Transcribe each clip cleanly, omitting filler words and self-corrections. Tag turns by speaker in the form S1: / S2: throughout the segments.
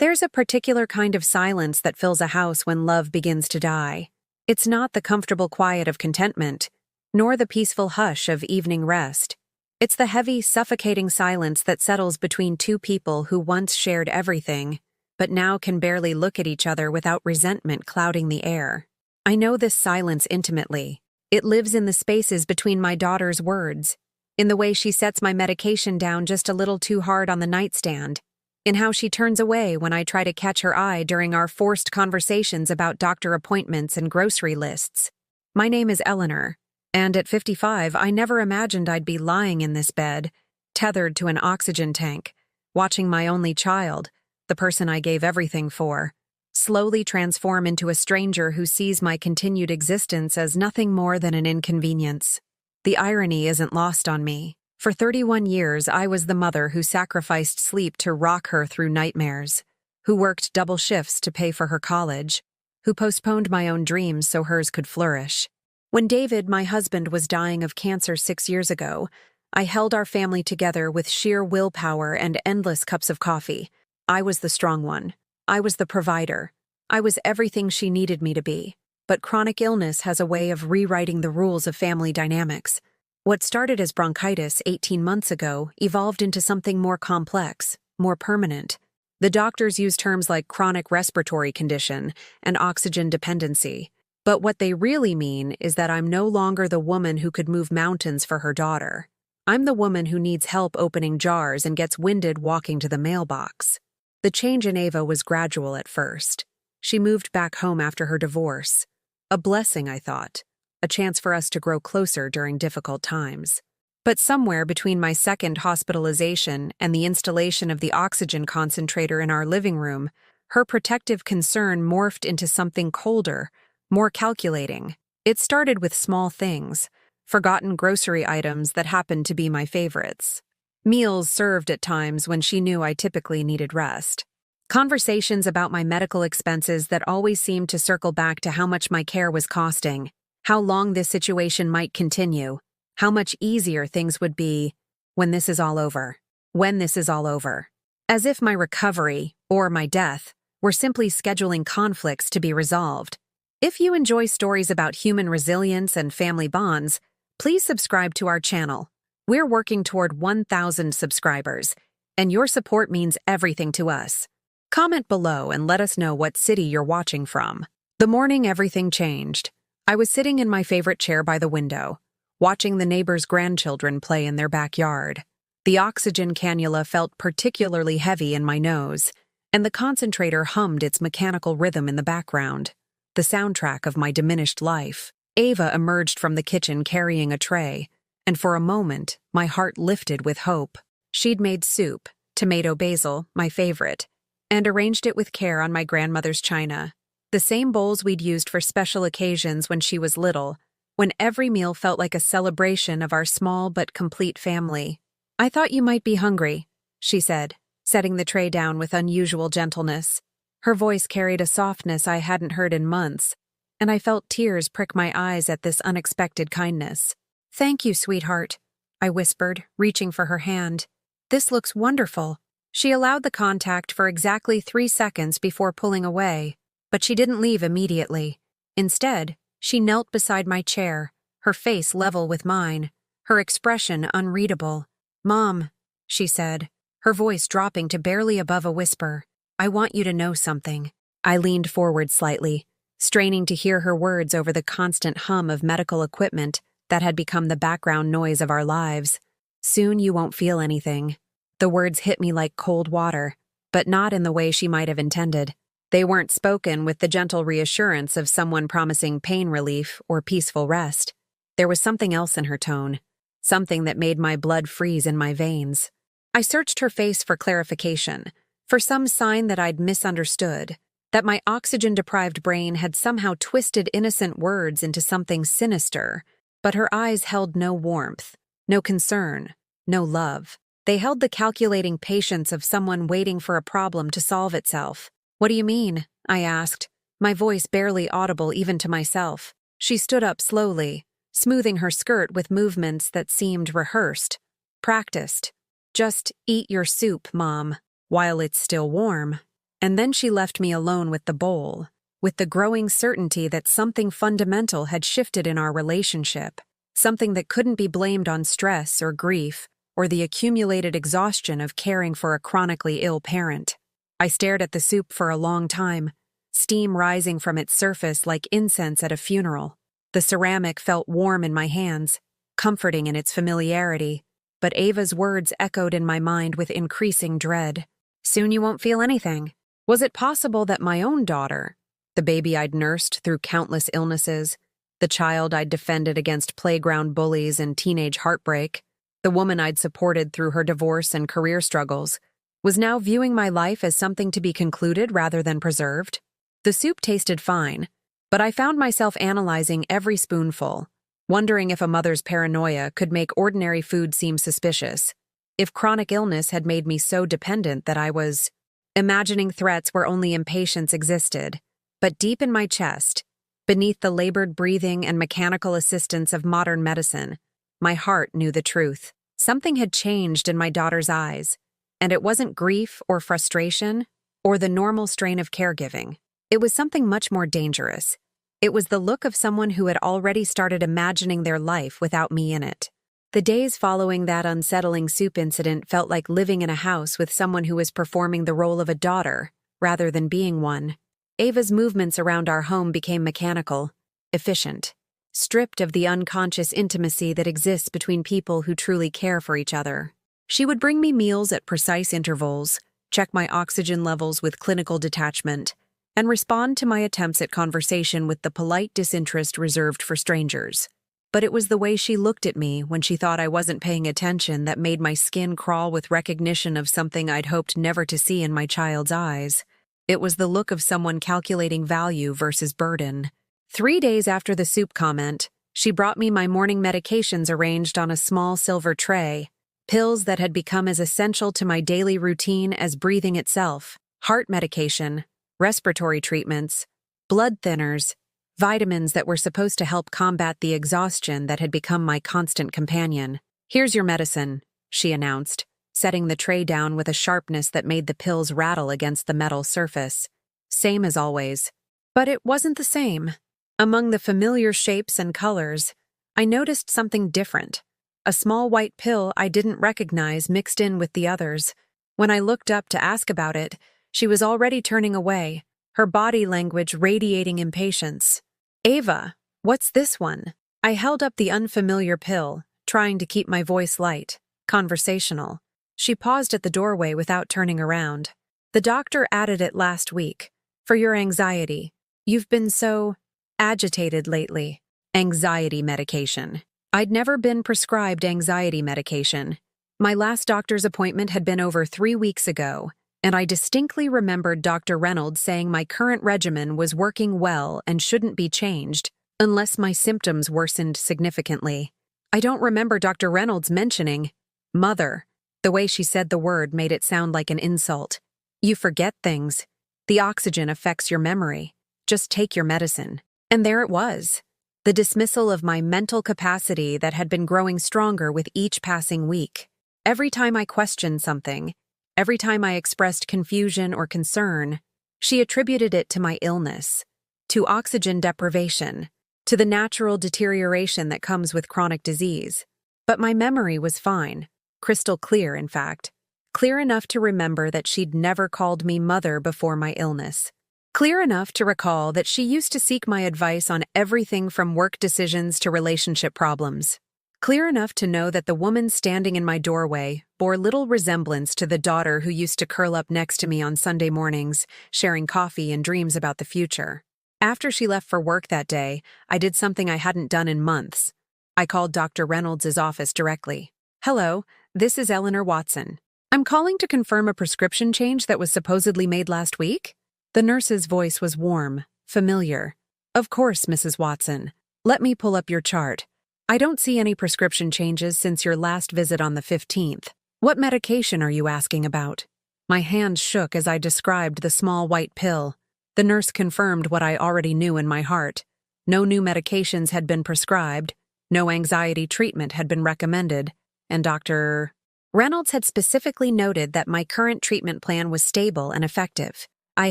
S1: There's a particular kind of silence that fills a house when love begins to die. It's not the comfortable quiet of contentment, nor the peaceful hush of evening rest. It's the heavy, suffocating silence that settles between two people who once shared everything, but now can barely look at each other without resentment clouding the air. I know this silence intimately. It lives in the spaces between my daughter's words, in the way she sets my medication down just a little too hard on the nightstand, in how she turns away when I try to catch her eye during our forced conversations about doctor appointments and grocery lists. My name is Eleanor, and at 55, I never imagined I'd be lying in this bed, tethered to an oxygen tank, watching my only child, the person I gave everything for, slowly transform into a stranger who sees my continued existence as nothing more than an inconvenience. The irony isn't lost on me. For 31 years, I was the mother who sacrificed sleep to rock her through nightmares, who worked double shifts to pay for her college, who postponed my own dreams so hers could flourish. When David, my husband, was dying of cancer 6 years ago, I held our family together with sheer willpower and endless cups of coffee. I was the strong one. I was the provider. I was everything she needed me to be. But chronic illness has a way of rewriting the rules of family dynamics. What started as bronchitis 18 months ago evolved into something more complex, more permanent. The doctors use terms like chronic respiratory condition and oxygen dependency. But what they really mean is that I'm no longer the woman who could move mountains for her daughter. I'm the woman who needs help opening jars and gets winded walking to the mailbox. The change in Ava was gradual at first. She moved back home after her divorce. A blessing, I thought. A chance for us to grow closer during difficult times. But somewhere between my second hospitalization and the installation of the oxygen concentrator in our living room, her protective concern morphed into something colder, more calculating. It started with small things, forgotten grocery items that happened to be my favorites. Meals served at times when she knew I typically needed rest. Conversations about my medical expenses that always seemed to circle back to how much my care was costing, how long this situation might continue, how much easier things would be when this is all over. When this is all over. As if my recovery, or my death, were simply scheduling conflicts to be resolved. If you enjoy stories about human resilience and family bonds, please subscribe to our channel. We're working toward 1,000 subscribers, and your support means everything to us. Comment below and let us know what city you're watching from. The morning everything changed. I was sitting in my favorite chair by the window, watching the neighbors' grandchildren play in their backyard. The oxygen cannula felt particularly heavy in my nose, and the concentrator hummed its mechanical rhythm in the background, the soundtrack of my diminished life. Ava emerged from the kitchen carrying a tray, and for a moment, my heart lifted with hope. She'd made soup, tomato basil, my favorite, and arranged it with care on my grandmother's china. The same bowls we'd used for special occasions when she was little, when every meal felt like a celebration of our small but complete family. "I thought you might be hungry," she said, setting the tray down with unusual gentleness. Her voice carried a softness I hadn't heard in months, and I felt tears prick my eyes at this unexpected kindness. "Thank you, sweetheart," I whispered, reaching for her hand. "This looks wonderful." She allowed the contact for exactly 3 seconds before pulling away, but she didn't leave immediately. Instead, she knelt beside my chair, her face level with mine, her expression unreadable. "Mom," she said, her voice dropping to barely above a whisper, "I want you to know something." I leaned forward slightly, straining to hear her words over the constant hum of medical equipment that had become the background noise of our lives. "Soon you won't feel anything." The words hit me like cold water, but not in the way she might have intended. They weren't spoken with the gentle reassurance of someone promising pain relief or peaceful rest. There was something else in her tone, something that made my blood freeze in my veins. I searched her face for clarification, for some sign that I'd misunderstood, that my oxygen-deprived brain had somehow twisted innocent words into something sinister, but her eyes held no warmth, no concern, no love. They held the calculating patience of someone waiting for a problem to solve itself. "What do you mean?" I asked, my voice barely audible even to myself. She stood up slowly, smoothing her skirt with movements that seemed rehearsed, practiced. "Just eat your soup, Mom, while it's still warm." And then she left me alone with the bowl, with the growing certainty that something fundamental had shifted in our relationship, something that couldn't be blamed on stress or grief or the accumulated exhaustion of caring for a chronically ill parent. I stared at the soup for a long time, steam rising from its surface like incense at a funeral. The ceramic felt warm in my hands, comforting in its familiarity, but Ava's words echoed in my mind with increasing dread. Soon you won't feel anything. Was it possible that my own daughter, the baby I'd nursed through countless illnesses, the child I'd defended against playground bullies and teenage heartbreak, the woman I'd supported through her divorce and career struggles, was now viewing my life as something to be concluded rather than preserved? The soup tasted fine, but I found myself analyzing every spoonful, wondering if a mother's paranoia could make ordinary food seem suspicious, if chronic illness had made me so dependent that I was imagining threats where only impatience existed. But deep in my chest, beneath the labored breathing and mechanical assistance of modern medicine, my heart knew the truth. Something had changed in my daughter's eyes, and it wasn't grief or frustration or the normal strain of caregiving. It was something much more dangerous. It was the look of someone who had already started imagining their life without me in it. The days following that unsettling soup incident felt like living in a house with someone who was performing the role of a daughter, rather than being one. Ava's movements around our home became mechanical, efficient, stripped of the unconscious intimacy that exists between people who truly care for each other. She would bring me meals at precise intervals, check my oxygen levels with clinical detachment, and respond to my attempts at conversation with the polite disinterest reserved for strangers. But it was the way she looked at me when she thought I wasn't paying attention that made my skin crawl with recognition of something I'd hoped never to see in my child's eyes. It was the look of someone calculating value versus burden. 3 days after the soup comment, she brought me my morning medications arranged on a small silver tray, pills that had become as essential to my daily routine as breathing itself, heart medication, respiratory treatments, blood thinners, vitamins that were supposed to help combat the exhaustion that had become my constant companion. "Here's your medicine," she announced, setting the tray down with a sharpness that made the pills rattle against the metal surface. Same as always. But it wasn't the same. Among the familiar shapes and colors, I noticed something different. A small white pill I didn't recognize mixed in with the others. When I looked up to ask about it, she was already turning away, her body language radiating impatience. "Ava, what's this one?" I held up the unfamiliar pill, trying to keep my voice light, conversational. She paused at the doorway without turning around. "The doctor added it last week. For your anxiety. You've been so agitated lately." Anxiety medication. I'd never been prescribed anxiety medication. My last doctor's appointment had been over 3 weeks ago, and I distinctly remembered Dr. Reynolds saying my current regimen was working well and shouldn't be changed, unless my symptoms worsened significantly. I don't remember Dr. Reynolds mentioning mother. The way she said the word made it sound like an insult. "You forget things. The oxygen affects your memory. Just take your medicine." And there it was. The dismissal of my mental capacity that had been growing stronger with each passing week. Every time I questioned something, every time I expressed confusion or concern, she attributed it to my illness, to oxygen deprivation, to the natural deterioration that comes with chronic disease. But my memory was fine, crystal clear, in fact, clear enough to remember that she'd never called me mother before my illness. Clear enough to recall that she used to seek my advice on everything from work decisions to relationship problems. Clear enough to know that the woman standing in my doorway bore little resemblance to the daughter who used to curl up next to me on Sunday mornings, sharing coffee and dreams about the future. After she left for work that day, I did something I hadn't done in months. I called Dr. Reynolds' office directly. "Hello, this is Eleanor Watson. I'm calling to confirm a prescription change that was supposedly made last week." The nurse's voice was warm, familiar. "Of course, Mrs. Watson. Let me pull up your chart. I don't see any prescription changes since your last visit on the 15th. What medication are you asking about?" My hand shook as I described the small white pill. The nurse confirmed what I already knew in my heart. No new medications had been prescribed, no anxiety treatment had been recommended, and Dr. Reynolds had specifically noted that my current treatment plan was stable and effective. I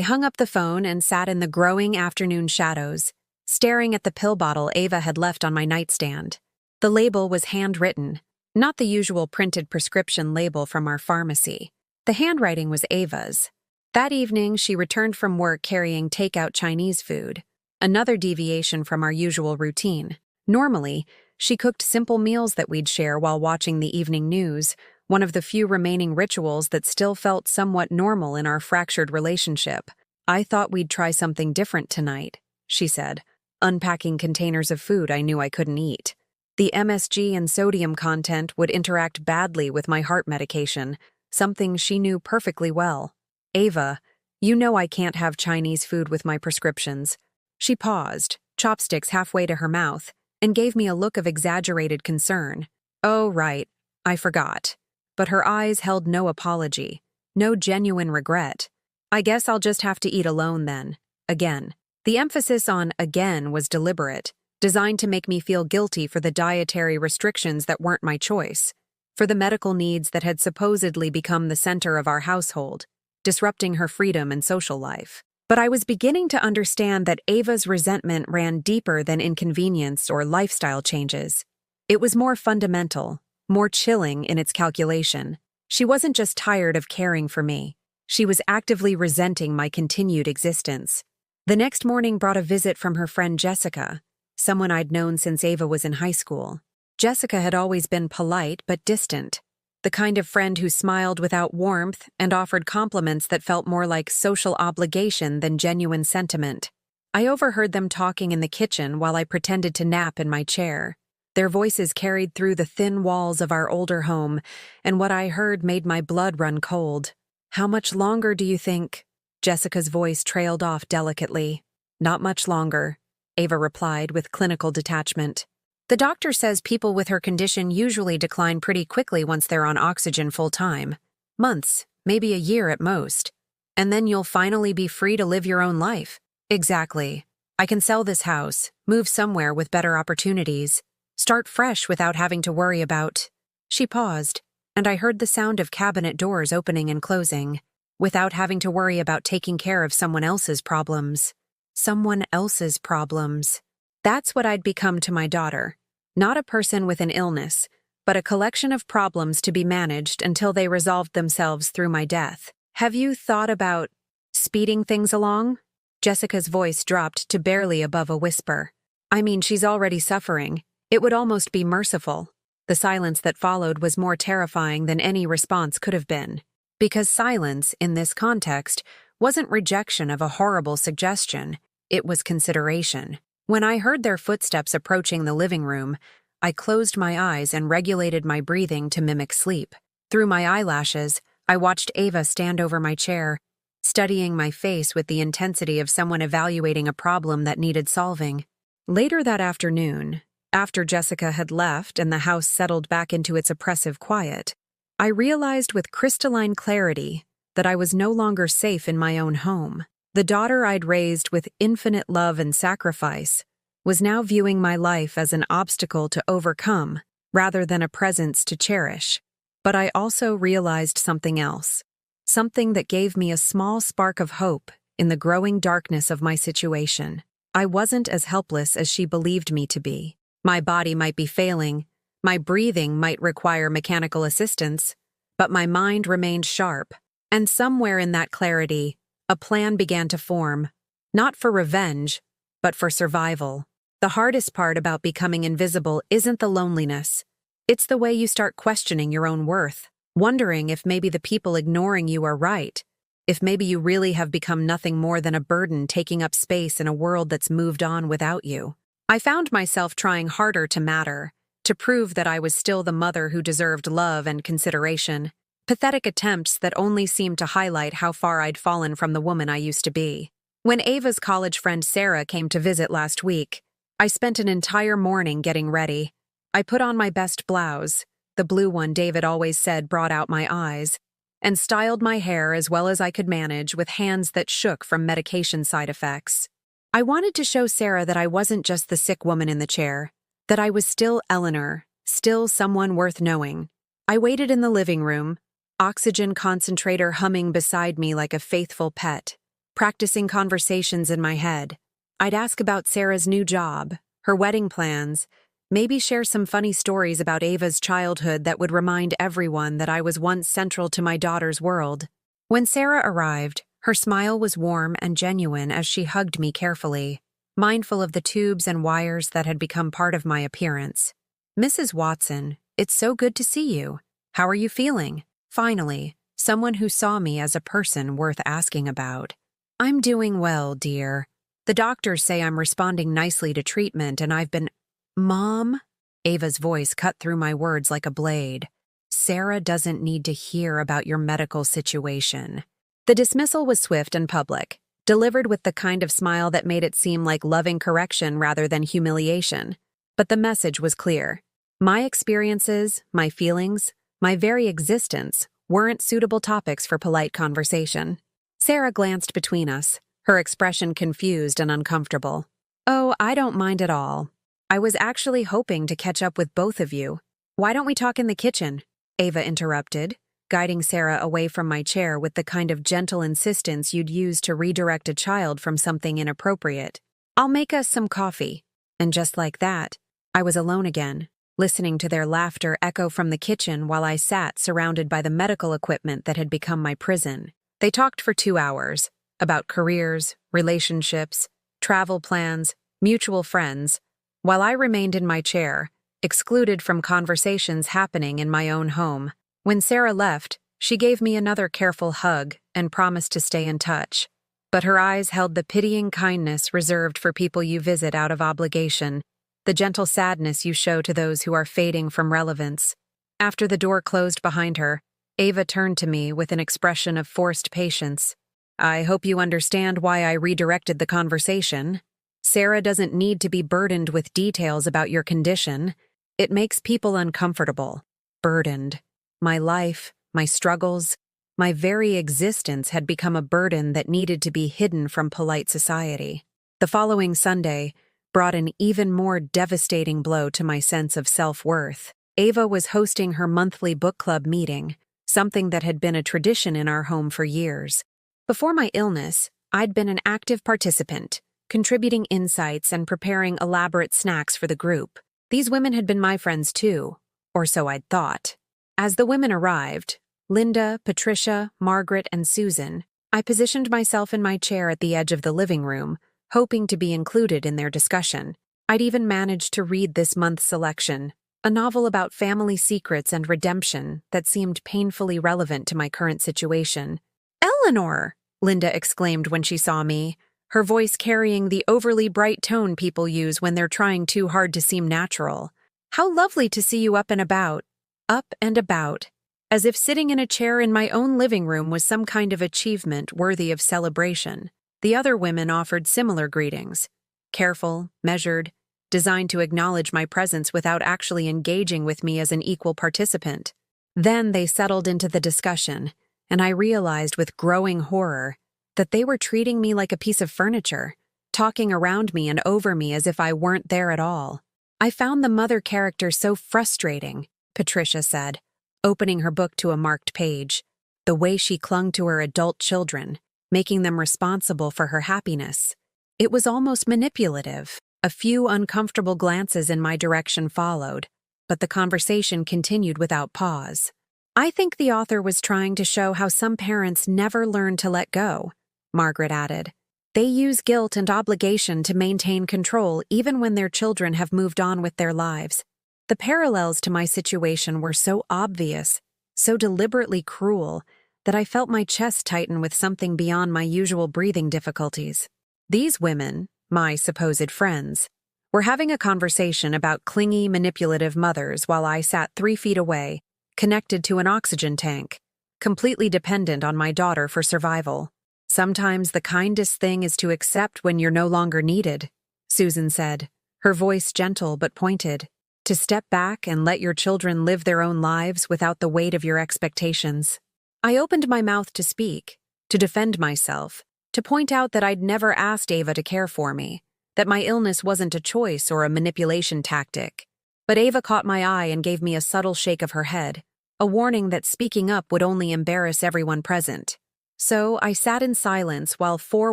S1: hung up the phone and sat in the growing afternoon shadows, staring at the pill bottle Ava had left on my nightstand. The label was handwritten, not the usual printed prescription label from our pharmacy. The handwriting was Ava's. That evening, she returned from work carrying takeout Chinese food, another deviation from our usual routine. Normally, she cooked simple meals that we'd share while watching the evening news, one of the few remaining rituals that still felt somewhat normal in our fractured relationship. "I thought we'd try something different tonight," she said, unpacking containers of food I knew I couldn't eat. The MSG and sodium content would interact badly with my heart medication, something she knew perfectly well. "Ava, you know I can't have Chinese food with my prescriptions." She paused, chopsticks halfway to her mouth, and gave me a look of exaggerated concern. "Oh, right, I forgot." But her eyes held no apology, no genuine regret. "I guess I'll just have to eat alone then. Again." The emphasis on "again" was deliberate, designed to make me feel guilty for the dietary restrictions that weren't my choice, for the medical needs that had supposedly become the center of our household, disrupting her freedom and social life. But I was beginning to understand that Ava's resentment ran deeper than inconvenience or lifestyle changes. It was more fundamental, more chilling in its calculation. She wasn't just tired of caring for me. She was actively resenting my continued existence. The next morning brought a visit from her friend Jessica, someone I'd known since Ava was in high school. Jessica had always been polite but distant, the kind of friend who smiled without warmth and offered compliments that felt more like social obligation than genuine sentiment. I overheard them talking in the kitchen while I pretended to nap in my chair. Their voices carried through the thin walls of our older home, and what I heard made my blood run cold. "How much longer do you think?" Jessica's voice trailed off delicately. "Not much longer," Ava replied with clinical detachment. "The doctor says people with her condition usually decline pretty quickly once they're on oxygen full-time. Months, maybe a year at most. And then you'll finally be free to live your own life." "Exactly. I can sell this house, move somewhere with better opportunities, start fresh without having to worry about—" She paused, and I heard the sound of cabinet doors opening and closing. "Without having to worry about taking care of someone else's problems." Someone else's problems. That's what I'd become to my daughter. Not a person with an illness, but a collection of problems to be managed until they resolved themselves through my death. "Have you thought about speeding things along?" Jessica's voice dropped to barely above a whisper. "I mean, she's already suffering. It would almost be merciful." The silence that followed was more terrifying than any response could have been. Because silence, in this context, wasn't rejection of a horrible suggestion, it was consideration. When I heard their footsteps approaching the living room, I closed my eyes and regulated my breathing to mimic sleep. Through my eyelashes, I watched Ava stand over my chair, studying my face with the intensity of someone evaluating a problem that needed solving. Later that afternoon, after Jessica had left and the house settled back into its oppressive quiet, I realized with crystalline clarity that I was no longer safe in my own home. The daughter I'd raised with infinite love and sacrifice was now viewing my life as an obstacle to overcome rather than a presence to cherish. But I also realized something else, something that gave me a small spark of hope in the growing darkness of my situation. I wasn't as helpless as she believed me to be. My body might be failing, my breathing might require mechanical assistance, but my mind remained sharp. And somewhere in that clarity, a plan began to form, not for revenge, but for survival. The hardest part about becoming invisible isn't the loneliness. It's the way you start questioning your own worth, wondering if maybe the people ignoring you are right, if maybe you really have become nothing more than a burden taking up space in a world that's moved on without you. I found myself trying harder to matter, to prove that I was still the mother who deserved love and consideration. Pathetic attempts that only seemed to highlight how far I'd fallen from the woman I used to be. When Ava's college friend Sarah came to visit last week, I spent an entire morning getting ready. I put on my best blouse, the blue one David always said brought out my eyes, and styled my hair as well as I could manage with hands that shook from medication side effects. I wanted to show Sarah that I wasn't just the sick woman in the chair, that I was still Eleanor, still someone worth knowing. I waited in the living room, oxygen concentrator humming beside me like a faithful pet. practicing conversations in my head. I'd ask about Sarah's new job, her wedding plans, maybe share some funny stories about Ava's childhood that would remind everyone that I was once central to my daughter's world. When Sarah arrived, her smile was warm and genuine as she hugged me carefully, mindful of the tubes and wires that had become part of my appearance. "Mrs. Watson, it's so good to see you. How are you feeling?" Finally, someone who saw me as a person worth asking about. "I'm doing well, dear. The doctors say I'm responding nicely to treatment and I've been—" "Mom?" Ava's voice cut through my words like a blade. "Sarah doesn't need to hear about your medical situation." The dismissal was swift and public, delivered with the kind of smile that made it seem like loving correction rather than humiliation. But the message was clear. My experiences, my feelings, my very existence weren't suitable topics for polite conversation. Sarah glanced between us, her expression confused and uncomfortable. "Oh, I don't mind at all. I was actually hoping to catch up with both of you. Why don't we talk in the kitchen?" Ava interrupted, guiding Sarah away from my chair with the kind of gentle insistence you'd use to redirect a child from something inappropriate. "I'll make us some coffee." And just like that, I was alone again, listening to their laughter echo from the kitchen while I sat surrounded by the medical equipment that had become my prison. They talked for 2 hours, about careers, relationships, travel plans, mutual friends, while I remained in my chair, excluded from conversations happening in my own home. When Sarah left, she gave me another careful hug and promised to stay in touch. But her eyes held the pitying kindness reserved for people you visit out of obligation, the gentle sadness you show to those who are fading from relevance. After the door closed behind her, Ava turned to me with an expression of forced patience. "I hope you understand why I redirected the conversation. Sarah doesn't need to be burdened with details about your condition. It makes people uncomfortable. Burdened. My life, my struggles, my very existence had become a burden that needed to be hidden from polite society." The following Sunday brought an even more devastating blow to my sense of self-worth. Ava was hosting her monthly book club meeting, something that had been a tradition in our home for years. Before my illness, I'd been an active participant, contributing insights and preparing elaborate snacks for the group. These women had been my friends too, or so I'd thought. As the women arrived, Linda, Patricia, Margaret, and Susan, I positioned myself in my chair at the edge of the living room, hoping to be included in their discussion. I'd even managed to read this month's selection, a novel about family secrets and redemption that seemed painfully relevant to my current situation. "Eleanor!" Linda exclaimed when she saw me, her voice carrying the overly bright tone people use when they're trying too hard to seem natural. "How lovely to see you up and about." Up and about, as if sitting in a chair in my own living room was some kind of achievement worthy of celebration. The other women offered similar greetings, careful, measured, designed to acknowledge my presence without actually engaging with me as an equal participant. Then they settled into the discussion, and I realized with growing horror that they were treating me like a piece of furniture, talking around me and over me as if I weren't there at all. "I found the mother character so frustrating," Patricia said, opening her book to a marked page. "The way she clung to her adult children, making them responsible for her happiness. It was almost manipulative." A few uncomfortable glances in my direction followed, but the conversation continued without pause. "I think the author was trying to show how some parents never learn to let go," Margaret added. "They use guilt and obligation to maintain control even when their children have moved on with their lives. The parallels to my situation were so obvious, so deliberately cruel, that I felt my chest tighten with something beyond my usual breathing difficulties. These women, my supposed friends, were having a conversation about clingy, manipulative mothers while I sat 3 feet away, connected to an oxygen tank, completely dependent on my daughter for survival. "Sometimes the kindest thing is to accept when you're no longer needed," Susan said, her voice gentle but pointed. "To step back and let your children live their own lives without the weight of your expectations." I opened my mouth to speak, to defend myself, to point out that I'd never asked Ava to care for me, that my illness wasn't a choice or a manipulation tactic. But Ava caught my eye and gave me a subtle shake of her head, a warning that speaking up would only embarrass everyone present. So I sat in silence while four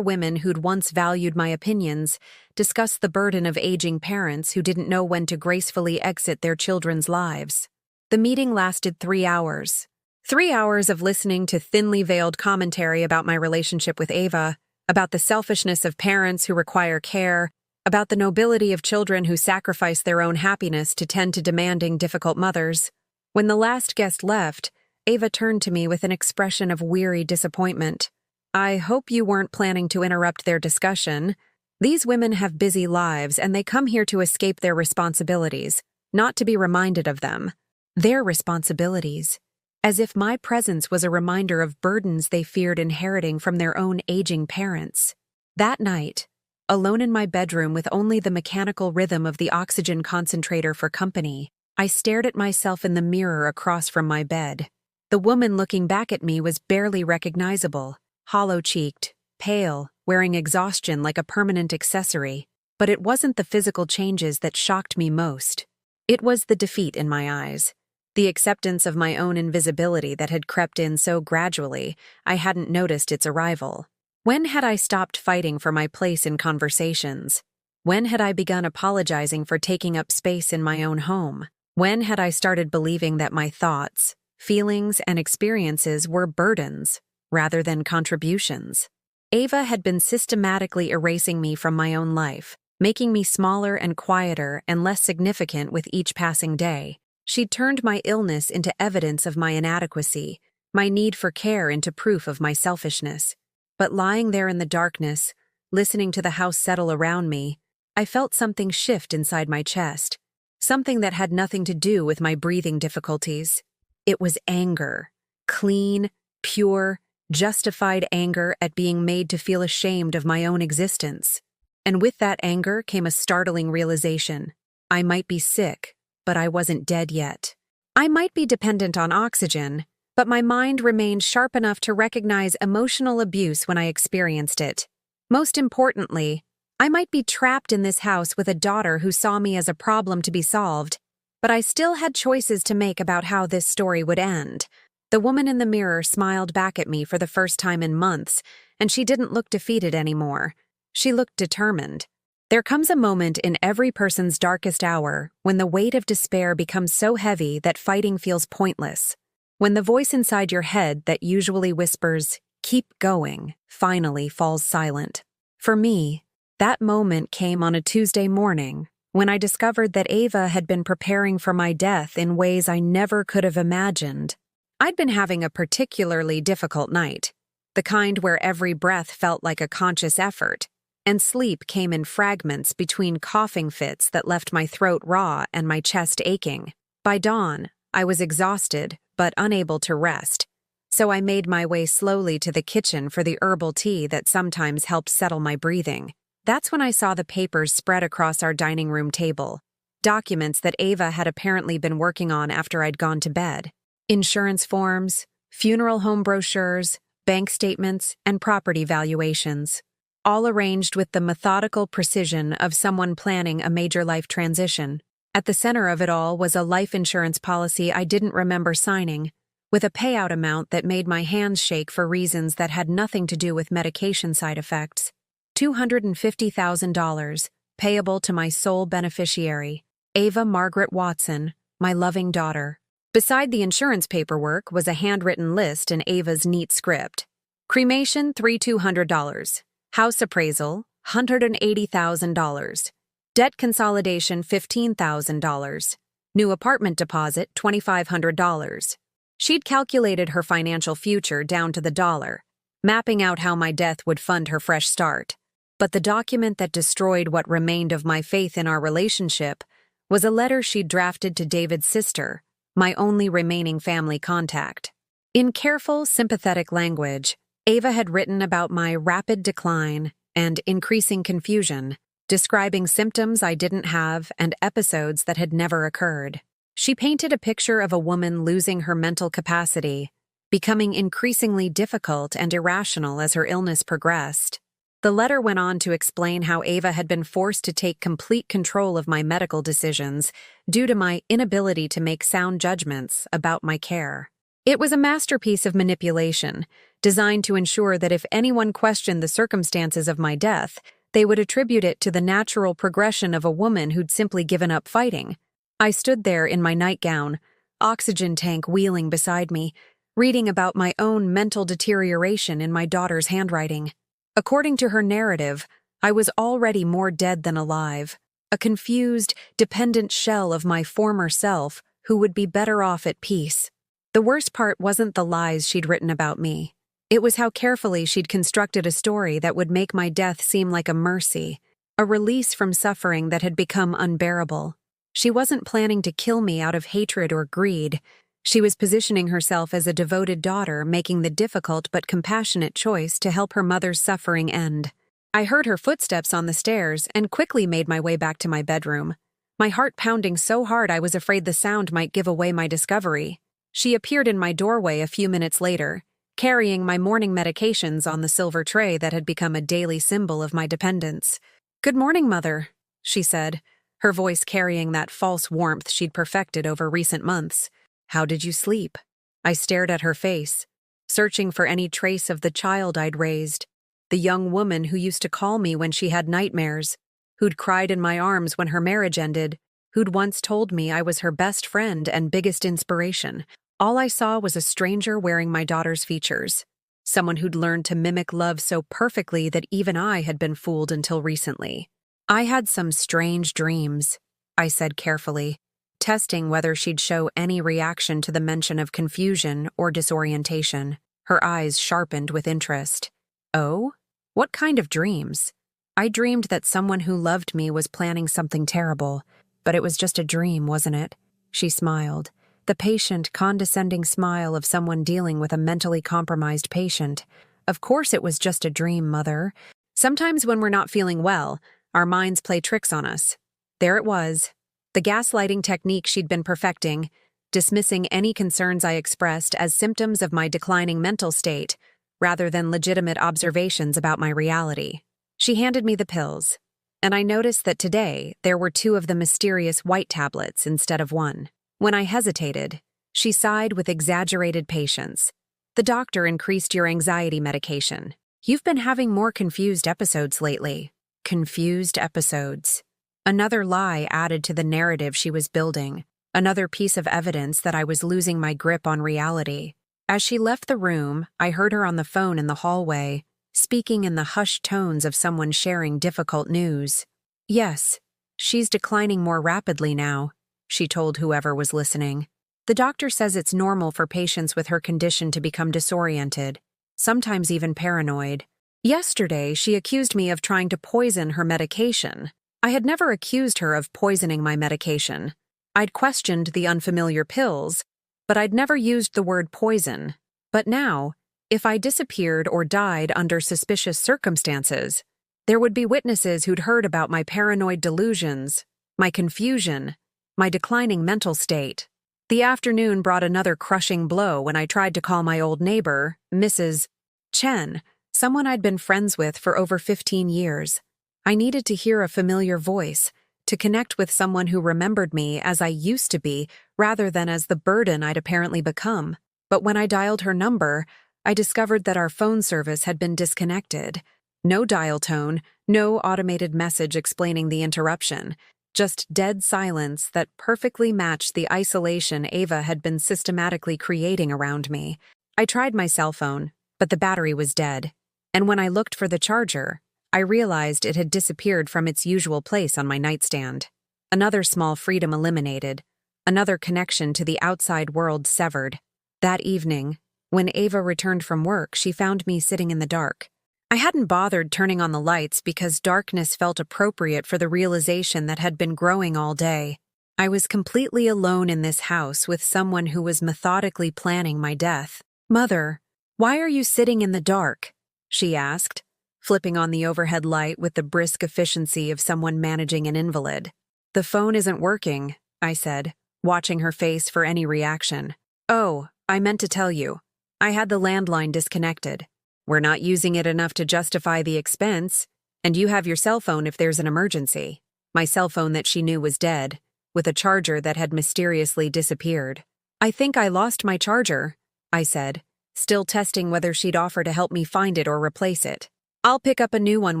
S1: women who'd once valued my opinions discussed the burden of aging parents who didn't know when to gracefully exit their children's lives. The meeting lasted 3 hours. 3 hours of listening to thinly veiled commentary about my relationship with Ava, about the selfishness of parents who require care, about the nobility of children who sacrifice their own happiness to tend to demanding, difficult mothers. When the last guest left, Ava turned to me with an expression of weary disappointment. "I hope you weren't planning to interrupt their discussion. These women have busy lives and they come here to escape their responsibilities, not to be reminded of them. Their responsibilities. As if my presence was a reminder of burdens they feared inheriting from their own aging parents." That night, alone in my bedroom with only the mechanical rhythm of the oxygen concentrator for company, I stared at myself in the mirror across from my bed. The woman looking back at me was barely recognizable, hollow-cheeked, pale, wearing exhaustion like a permanent accessory. But it wasn't the physical changes that shocked me most. It was the defeat in my eyes, the acceptance of my own invisibility that had crept in so gradually I hadn't noticed its arrival. When had I stopped fighting for my place in conversations? When had I begun apologizing for taking up space in my own home? When had I started believing that my thoughts, feelings, and experiences were burdens rather than contributions? Ava had been systematically erasing me from my own life, making me smaller and quieter and less significant with each passing day. She'd turned my illness into evidence of my inadequacy, my need for care into proof of my selfishness. But lying there in the darkness, listening to the house settle around me, I felt something shift inside my chest, something that had nothing to do with my breathing difficulties. It was anger, clean, pure, justified anger at being made to feel ashamed of my own existence. And with that anger came a startling realization. I might be sick, but I wasn't dead yet. I might be dependent on oxygen, but my mind remained sharp enough to recognize emotional abuse when I experienced it. Most importantly, I might be trapped in this house with a daughter who saw me as a problem to be solved, but I still had choices to make about how this story would end. The woman in the mirror smiled back at me for the first time in months, and she didn't look defeated anymore. She looked determined. There comes a moment in every person's darkest hour when the weight of despair becomes so heavy that fighting feels pointless. When the voice inside your head that usually whispers, "Keep going," finally falls silent. For me, that moment came on a Tuesday morning when I discovered that Ava had been preparing for my death in ways I never could have imagined. I'd been having a particularly difficult night, the kind where every breath felt like a conscious effort, and sleep came in fragments between coughing fits that left my throat raw and my chest aching. By dawn, I was exhausted but unable to rest, so I made my way slowly to the kitchen for the herbal tea that sometimes helped settle my breathing. That's when I saw the papers spread across our dining room table, documents that Ava had apparently been working on after I'd gone to bed. Insurance forms, funeral home brochures, bank statements, and property valuations, all arranged with the methodical precision of someone planning a major life transition. At the center of it all was a life insurance policy I didn't remember signing, with a payout amount that made my hands shake for reasons that had nothing to do with medication side effects. $250,000, payable to my sole beneficiary, Ava Margaret Watson, my loving daughter. Beside the insurance paperwork was a handwritten list in Ava's neat script. Cremation, $3,200. House appraisal, $180,000. Debt consolidation, $15,000. New apartment deposit, $2,500. She'd calculated her financial future down to the dollar, mapping out how my death would fund her fresh start. But the document that destroyed what remained of my faith in our relationship was a letter she'd drafted to David's sister, my only remaining family contact. In careful, sympathetic language, Ava had written about my rapid decline and increasing confusion, describing symptoms I didn't have and episodes that had never occurred. She painted a picture of a woman losing her mental capacity, becoming increasingly difficult and irrational as her illness progressed. The letter went on to explain how Ava had been forced to take complete control of my medical decisions due to my inability to make sound judgments about my care. It was a masterpiece of manipulation, designed to ensure that if anyone questioned the circumstances of my death, they would attribute it to the natural progression of a woman who'd simply given up fighting. I stood there in my nightgown, oxygen tank wheeling beside me, reading about my own mental deterioration in my daughter's handwriting. According to her narrative, I was already more dead than alive, a confused, dependent shell of my former self who would be better off at peace. The worst part wasn't the lies she'd written about me. It was how carefully she'd constructed a story that would make my death seem like a mercy, a release from suffering that had become unbearable. She wasn't planning to kill me out of hatred or greed. She was positioning herself as a devoted daughter, making the difficult but compassionate choice to help her mother's suffering end. I heard her footsteps on the stairs and quickly made my way back to my bedroom, my heart pounding so hard I was afraid the sound might give away my discovery. She appeared in my doorway a few minutes later, carrying my morning medications on the silver tray that had become a daily symbol of my dependence. "Good morning, Mother," she said, her voice carrying that false warmth she'd perfected over recent months. "How did you sleep?" I stared at her face, searching for any trace of the child I'd raised, the young woman who used to call me when she had nightmares, who'd cried in my arms when her marriage ended, who'd once told me I was her best friend and biggest inspiration. All I saw was a stranger wearing my daughter's features, someone who'd learned to mimic love so perfectly that even I had been fooled until recently. "I had some strange dreams," I said carefully, testing whether she'd show any reaction to the mention of confusion or disorientation. Her eyes sharpened with interest. "Oh? What kind of dreams?" "I dreamed that someone who loved me was planning something terrible, but it was just a dream, wasn't it?" She smiled, the patient, condescending smile of someone dealing with a mentally compromised patient. "Of course it was just a dream, Mother. Sometimes when we're not feeling well, our minds play tricks on us." There it was, the gaslighting technique she'd been perfecting, dismissing any concerns I expressed as symptoms of my declining mental state, rather than legitimate observations about my reality. She handed me the pills, and I noticed that today there were 2 of the mysterious white tablets instead of 1. When I hesitated, she sighed with exaggerated patience. "The doctor increased your anxiety medication. You've been having more confused episodes lately." Confused episodes. Another lie added to the narrative she was building, another piece of evidence that I was losing my grip on reality. As she left the room, I heard her on the phone in the hallway, speaking in the hushed tones of someone sharing difficult news. "Yes, she's declining more rapidly now," she told whoever was listening. "The doctor says it's normal for patients with her condition to become disoriented, sometimes even paranoid. Yesterday, she accused me of trying to poison her medication. I had never accused her of poisoning my medication. I'd questioned the unfamiliar pills, but I'd never used the word poison. But now, if I disappeared or died under suspicious circumstances, there would be witnesses who'd heard about my paranoid delusions, my confusion, my declining mental state." The afternoon brought another crushing blow when I tried to call my old neighbor, Mrs. Chen, someone I'd been friends with for over 15 years. I needed to hear a familiar voice, to connect with someone who remembered me as I used to be rather than as the burden I'd apparently become. But when I dialed her number, I discovered that our phone service had been disconnected. No dial tone, no automated message explaining the interruption, just dead silence that perfectly matched the isolation Ava had been systematically creating around me. I tried my cell phone, but the battery was dead. And when I looked for the charger, I realized it had disappeared from its usual place on my nightstand. Another small freedom eliminated, another connection to the outside world severed. That evening, when Ava returned from work, she found me sitting in the dark. I hadn't bothered turning on the lights because darkness felt appropriate for the realization that had been growing all day. I was completely alone in this house with someone who was methodically planning my death. "Mother, why are you sitting in the dark?" she asked, flipping on the overhead light with the brisk efficiency of someone managing an invalid. "The phone isn't working," I said, watching her face for any reaction. "Oh, I meant to tell you. I had the landline disconnected. We're not using it enough to justify the expense, and you have your cell phone if there's an emergency." My cell phone that she knew was dead, with a charger that had mysteriously disappeared. "I think I lost my charger," I said, still testing whether she'd offer to help me find it or replace it. I'll pick up a new one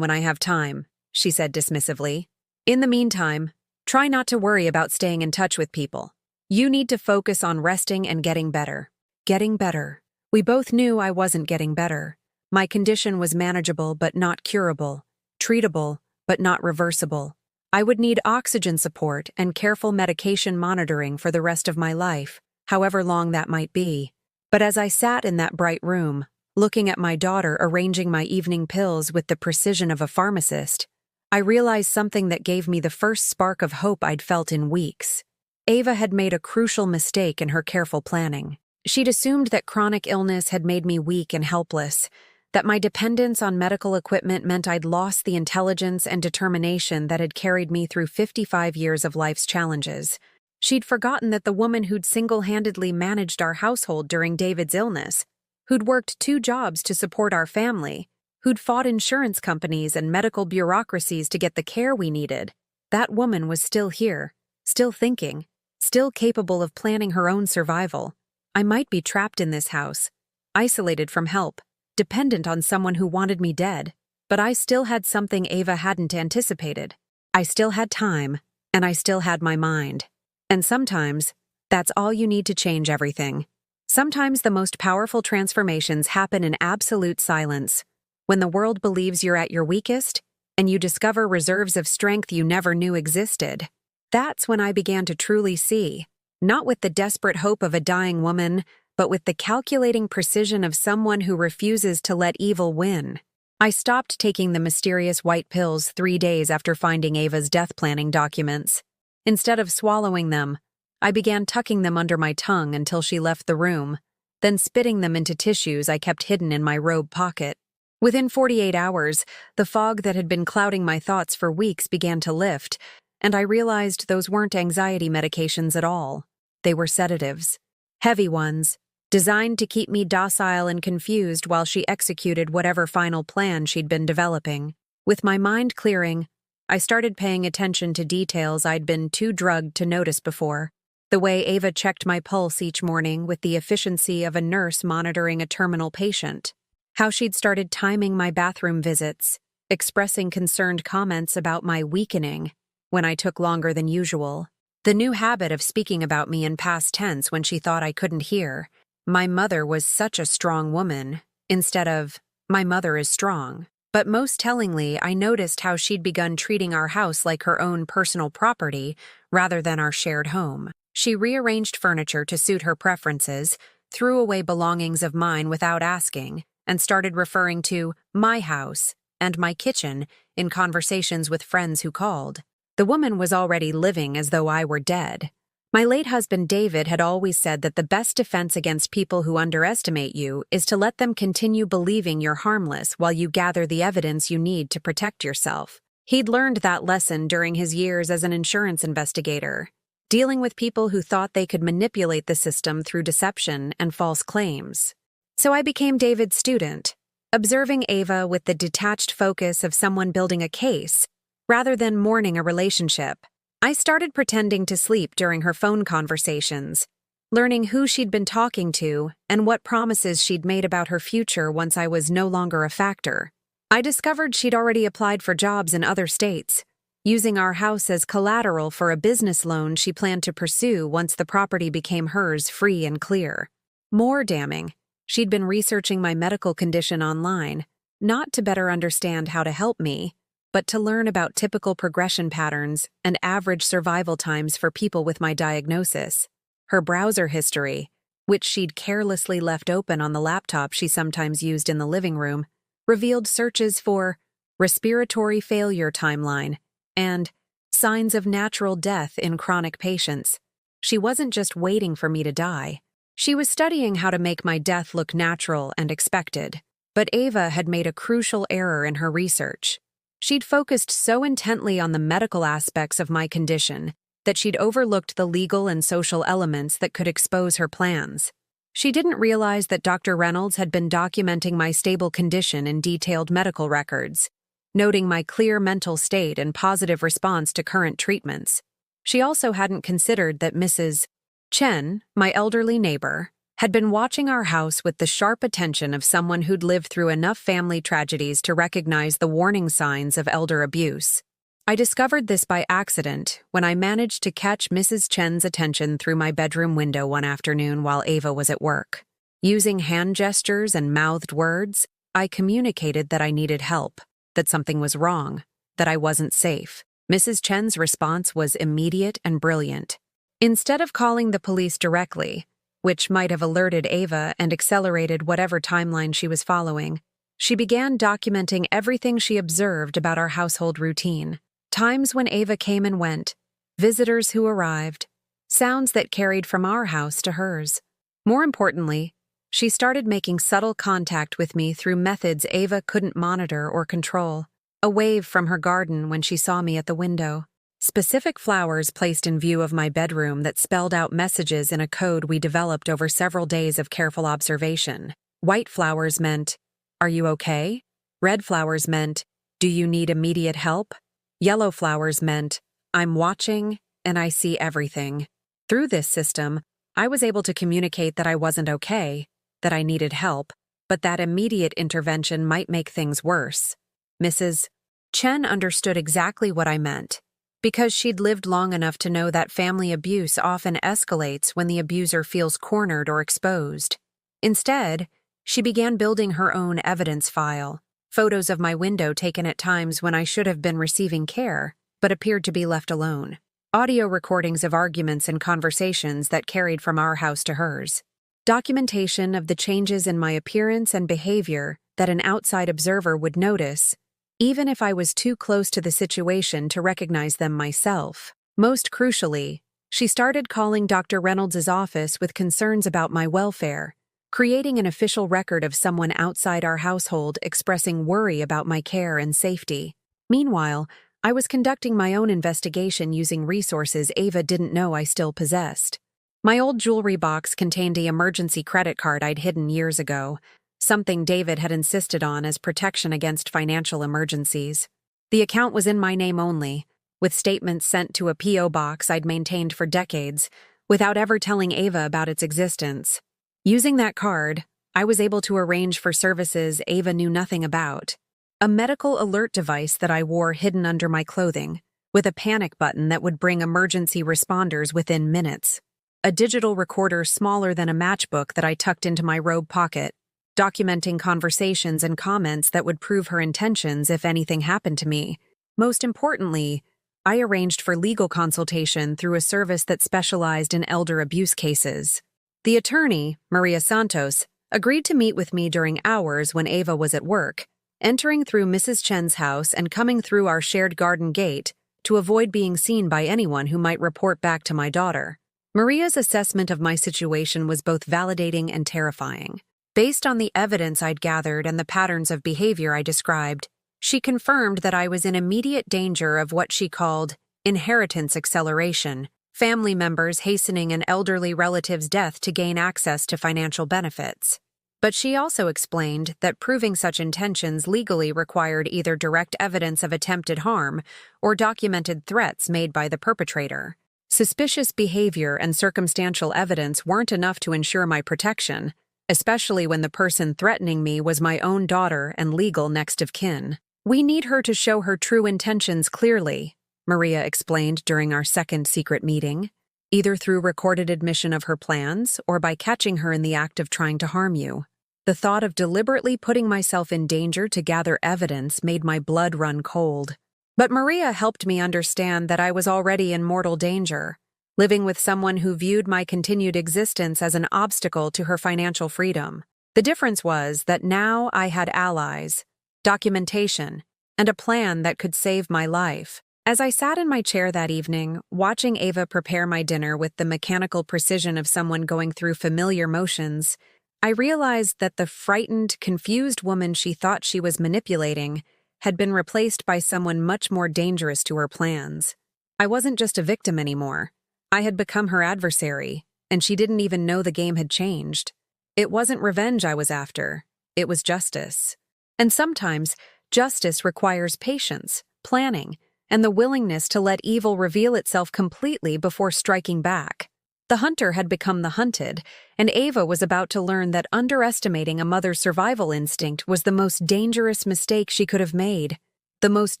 S1: when I have time, she said dismissively. In the meantime, try not to worry about staying in touch with people. You need to focus on resting and getting better. Getting better. We both knew I wasn't getting better. My condition was manageable but not curable, treatable but not reversible. I would need oxygen support and careful medication monitoring for the rest of my life, however long that might be. But as I sat in that bright room, looking at my daughter arranging my evening pills with the precision of a pharmacist, I realized something that gave me the first spark of hope I'd felt in weeks. Ava had made a crucial mistake in her careful planning. She'd assumed that chronic illness had made me weak and helpless, that my dependence on medical equipment meant I'd lost the intelligence and determination that had carried me through 55 years of life's challenges. She'd forgotten that the woman who'd single-handedly managed our household during David's illness, who'd worked 2 jobs to support our family, who'd fought insurance companies and medical bureaucracies to get the care we needed, that woman was still here, still thinking, still capable of planning her own survival. I might be trapped in this house, isolated from help, dependent on someone who wanted me dead, but I still had something Ava hadn't anticipated. I still had time, and I still had my mind. And sometimes, that's all you need to change everything. Sometimes the most powerful transformations happen in absolute silence, when the world believes you're at your weakest, and you discover reserves of strength you never knew existed. That's when I began to truly see, not with the desperate hope of a dying woman, but with the calculating precision of someone who refuses to let evil win. I stopped taking the mysterious white pills 3 days after finding Ava's death planning documents. Instead of swallowing them, I began tucking them under my tongue until she left the room, then spitting them into tissues I kept hidden in my robe pocket. Within 48 hours, the fog that had been clouding my thoughts for weeks began to lift, and I realized those weren't anxiety medications at all. They were sedatives. Heavy ones, designed to keep me docile and confused while she executed whatever final plan she'd been developing. With my mind clearing, I started paying attention to details I'd been too drugged to notice before. The way Ava checked my pulse each morning with the efficiency of a nurse monitoring a terminal patient. How she'd started timing my bathroom visits, expressing concerned comments about my weakening when I took longer than usual. The new habit of speaking about me in past tense when she thought I couldn't hear. My mother was such a strong woman, instead of, my mother is strong. But most tellingly, I noticed how she'd begun treating our house like her own personal property rather than our shared home. She rearranged furniture to suit her preferences, threw away belongings of mine without asking, and started referring to my house and my kitchen in conversations with friends who called. The woman was already living as though I were dead. My late husband David had always said that the best defense against people who underestimate you is to let them continue believing you're harmless while you gather the evidence you need to protect yourself. He'd learned that lesson during his years as an insurance investigator, dealing with people who thought they could manipulate the system through deception and false claims. So I became David's student, observing Ava with the detached focus of someone building a case, rather than mourning a relationship. I started pretending to sleep during her phone conversations, learning who she'd been talking to and what promises she'd made about her future once I was no longer a factor. I discovered she'd already applied for jobs in other states, using our house as collateral for a business loan she planned to pursue once the property became hers free and clear. More damning, she'd been researching my medical condition online, not to better understand how to help me, but to learn about typical progression patterns and average survival times for people with my diagnosis. Her browser history, which she'd carelessly left open on the laptop she sometimes used in the living room, revealed searches for respiratory failure timeline and signs of natural death in chronic patients. She wasn't just waiting for me to die. She was studying how to make my death look natural and expected. But Ava had made a crucial error in her research. She'd focused so intently on the medical aspects of my condition that she'd overlooked the legal and social elements that could expose her plans. She didn't realize that Dr. Reynolds had been documenting my stable condition in detailed medical records, noting my clear mental state and positive response to current treatments. She also hadn't considered that Mrs. Chen, my elderly neighbor, had been watching our house with the sharp attention of someone who'd lived through enough family tragedies to recognize the warning signs of elder abuse. I discovered this by accident when I managed to catch Mrs. Chen's attention through my bedroom window one afternoon while Ava was at work. Using hand gestures and mouthed words, I communicated that I needed help, that something was wrong, that I wasn't safe. Mrs. Chen's response was immediate and brilliant. Instead of calling the police directly, which might have alerted Ava and accelerated whatever timeline she was following, she began documenting everything she observed about our household routine. Times when Ava came and went, visitors who arrived, sounds that carried from our house to hers. More importantly, she started making subtle contact with me through methods Ava couldn't monitor or control. A wave from her garden when she saw me at the window. Specific flowers placed in view of my bedroom that spelled out messages in a code we developed over several days of careful observation. White flowers meant, "Are you okay?" Red flowers meant, "Do you need immediate help?" Yellow flowers meant, "I'm watching and I see everything." Through this system, I was able to communicate that I wasn't okay, that I needed help, but that immediate intervention might make things worse. Mrs. Chen understood exactly what I meant, because she'd lived long enough to know that family abuse often escalates when the abuser feels cornered or exposed. Instead, she began building her own evidence file, photos of my window taken at times when I should have been receiving care, but appeared to be left alone. Audio recordings of arguments and conversations that carried from our house to hers. Documentation of the changes in my appearance and behavior that an outside observer would notice, even if I was too close to the situation to recognize them myself. Most crucially, she started calling Dr. Reynolds' office with concerns about my welfare, creating an official record of someone outside our household expressing worry about my care and safety. Meanwhile, I was conducting my own investigation using resources Ava didn't know I still possessed. My old jewelry box contained the emergency credit card I'd hidden years ago, something David had insisted on as protection against financial emergencies. The account was in my name only, with statements sent to a P.O. box I'd maintained for decades, without ever telling Ava about its existence. Using that card, I was able to arrange for services Ava knew nothing about. A medical alert device that I wore hidden under my clothing, with a panic button that would bring emergency responders within minutes. A digital recorder smaller than a matchbook that I tucked into my robe pocket, documenting conversations and comments that would prove her intentions if anything happened to me. Most importantly, I arranged for legal consultation through a service that specialized in elder abuse cases. The attorney, Maria Santos, agreed to meet with me during hours when Ava was at work, entering through Mrs. Chen's house and coming through our shared garden gate to avoid being seen by anyone who might report back to my daughter. Maria's assessment of my situation was both validating and terrifying. Based on the evidence I'd gathered and the patterns of behavior I described, she confirmed that I was in immediate danger of what she called inheritance acceleration, family members hastening an elderly relative's death to gain access to financial benefits. But she also explained that proving such intentions legally required either direct evidence of attempted harm or documented threats made by the perpetrator. Suspicious behavior and circumstantial evidence weren't enough to ensure my protection, especially when the person threatening me was my own daughter and legal next of kin. "We need her to show her true intentions clearly," Maria explained during our second secret meeting, "either through recorded admission of her plans or by catching her in the act of trying to harm you." The thought of deliberately putting myself in danger to gather evidence made my blood run cold. But Maria helped me understand that I was already in mortal danger, living with someone who viewed my continued existence as an obstacle to her financial freedom. The difference was that now I had allies, documentation, and a plan that could save my life. As I sat in my chair that evening, watching Ava prepare my dinner with the mechanical precision of someone going through familiar motions, I realized that the frightened, confused woman she thought she was manipulating had been replaced by someone much more dangerous to her plans. I wasn't just a victim anymore. I had become her adversary, and she didn't even know the game had changed. It wasn't revenge I was after. It was justice. And sometimes, justice requires patience, planning, and the willingness to let evil reveal itself completely before striking back. The hunter had become the hunted, and Ava was about to learn that underestimating a mother's survival instinct was the most dangerous mistake she could have made. The most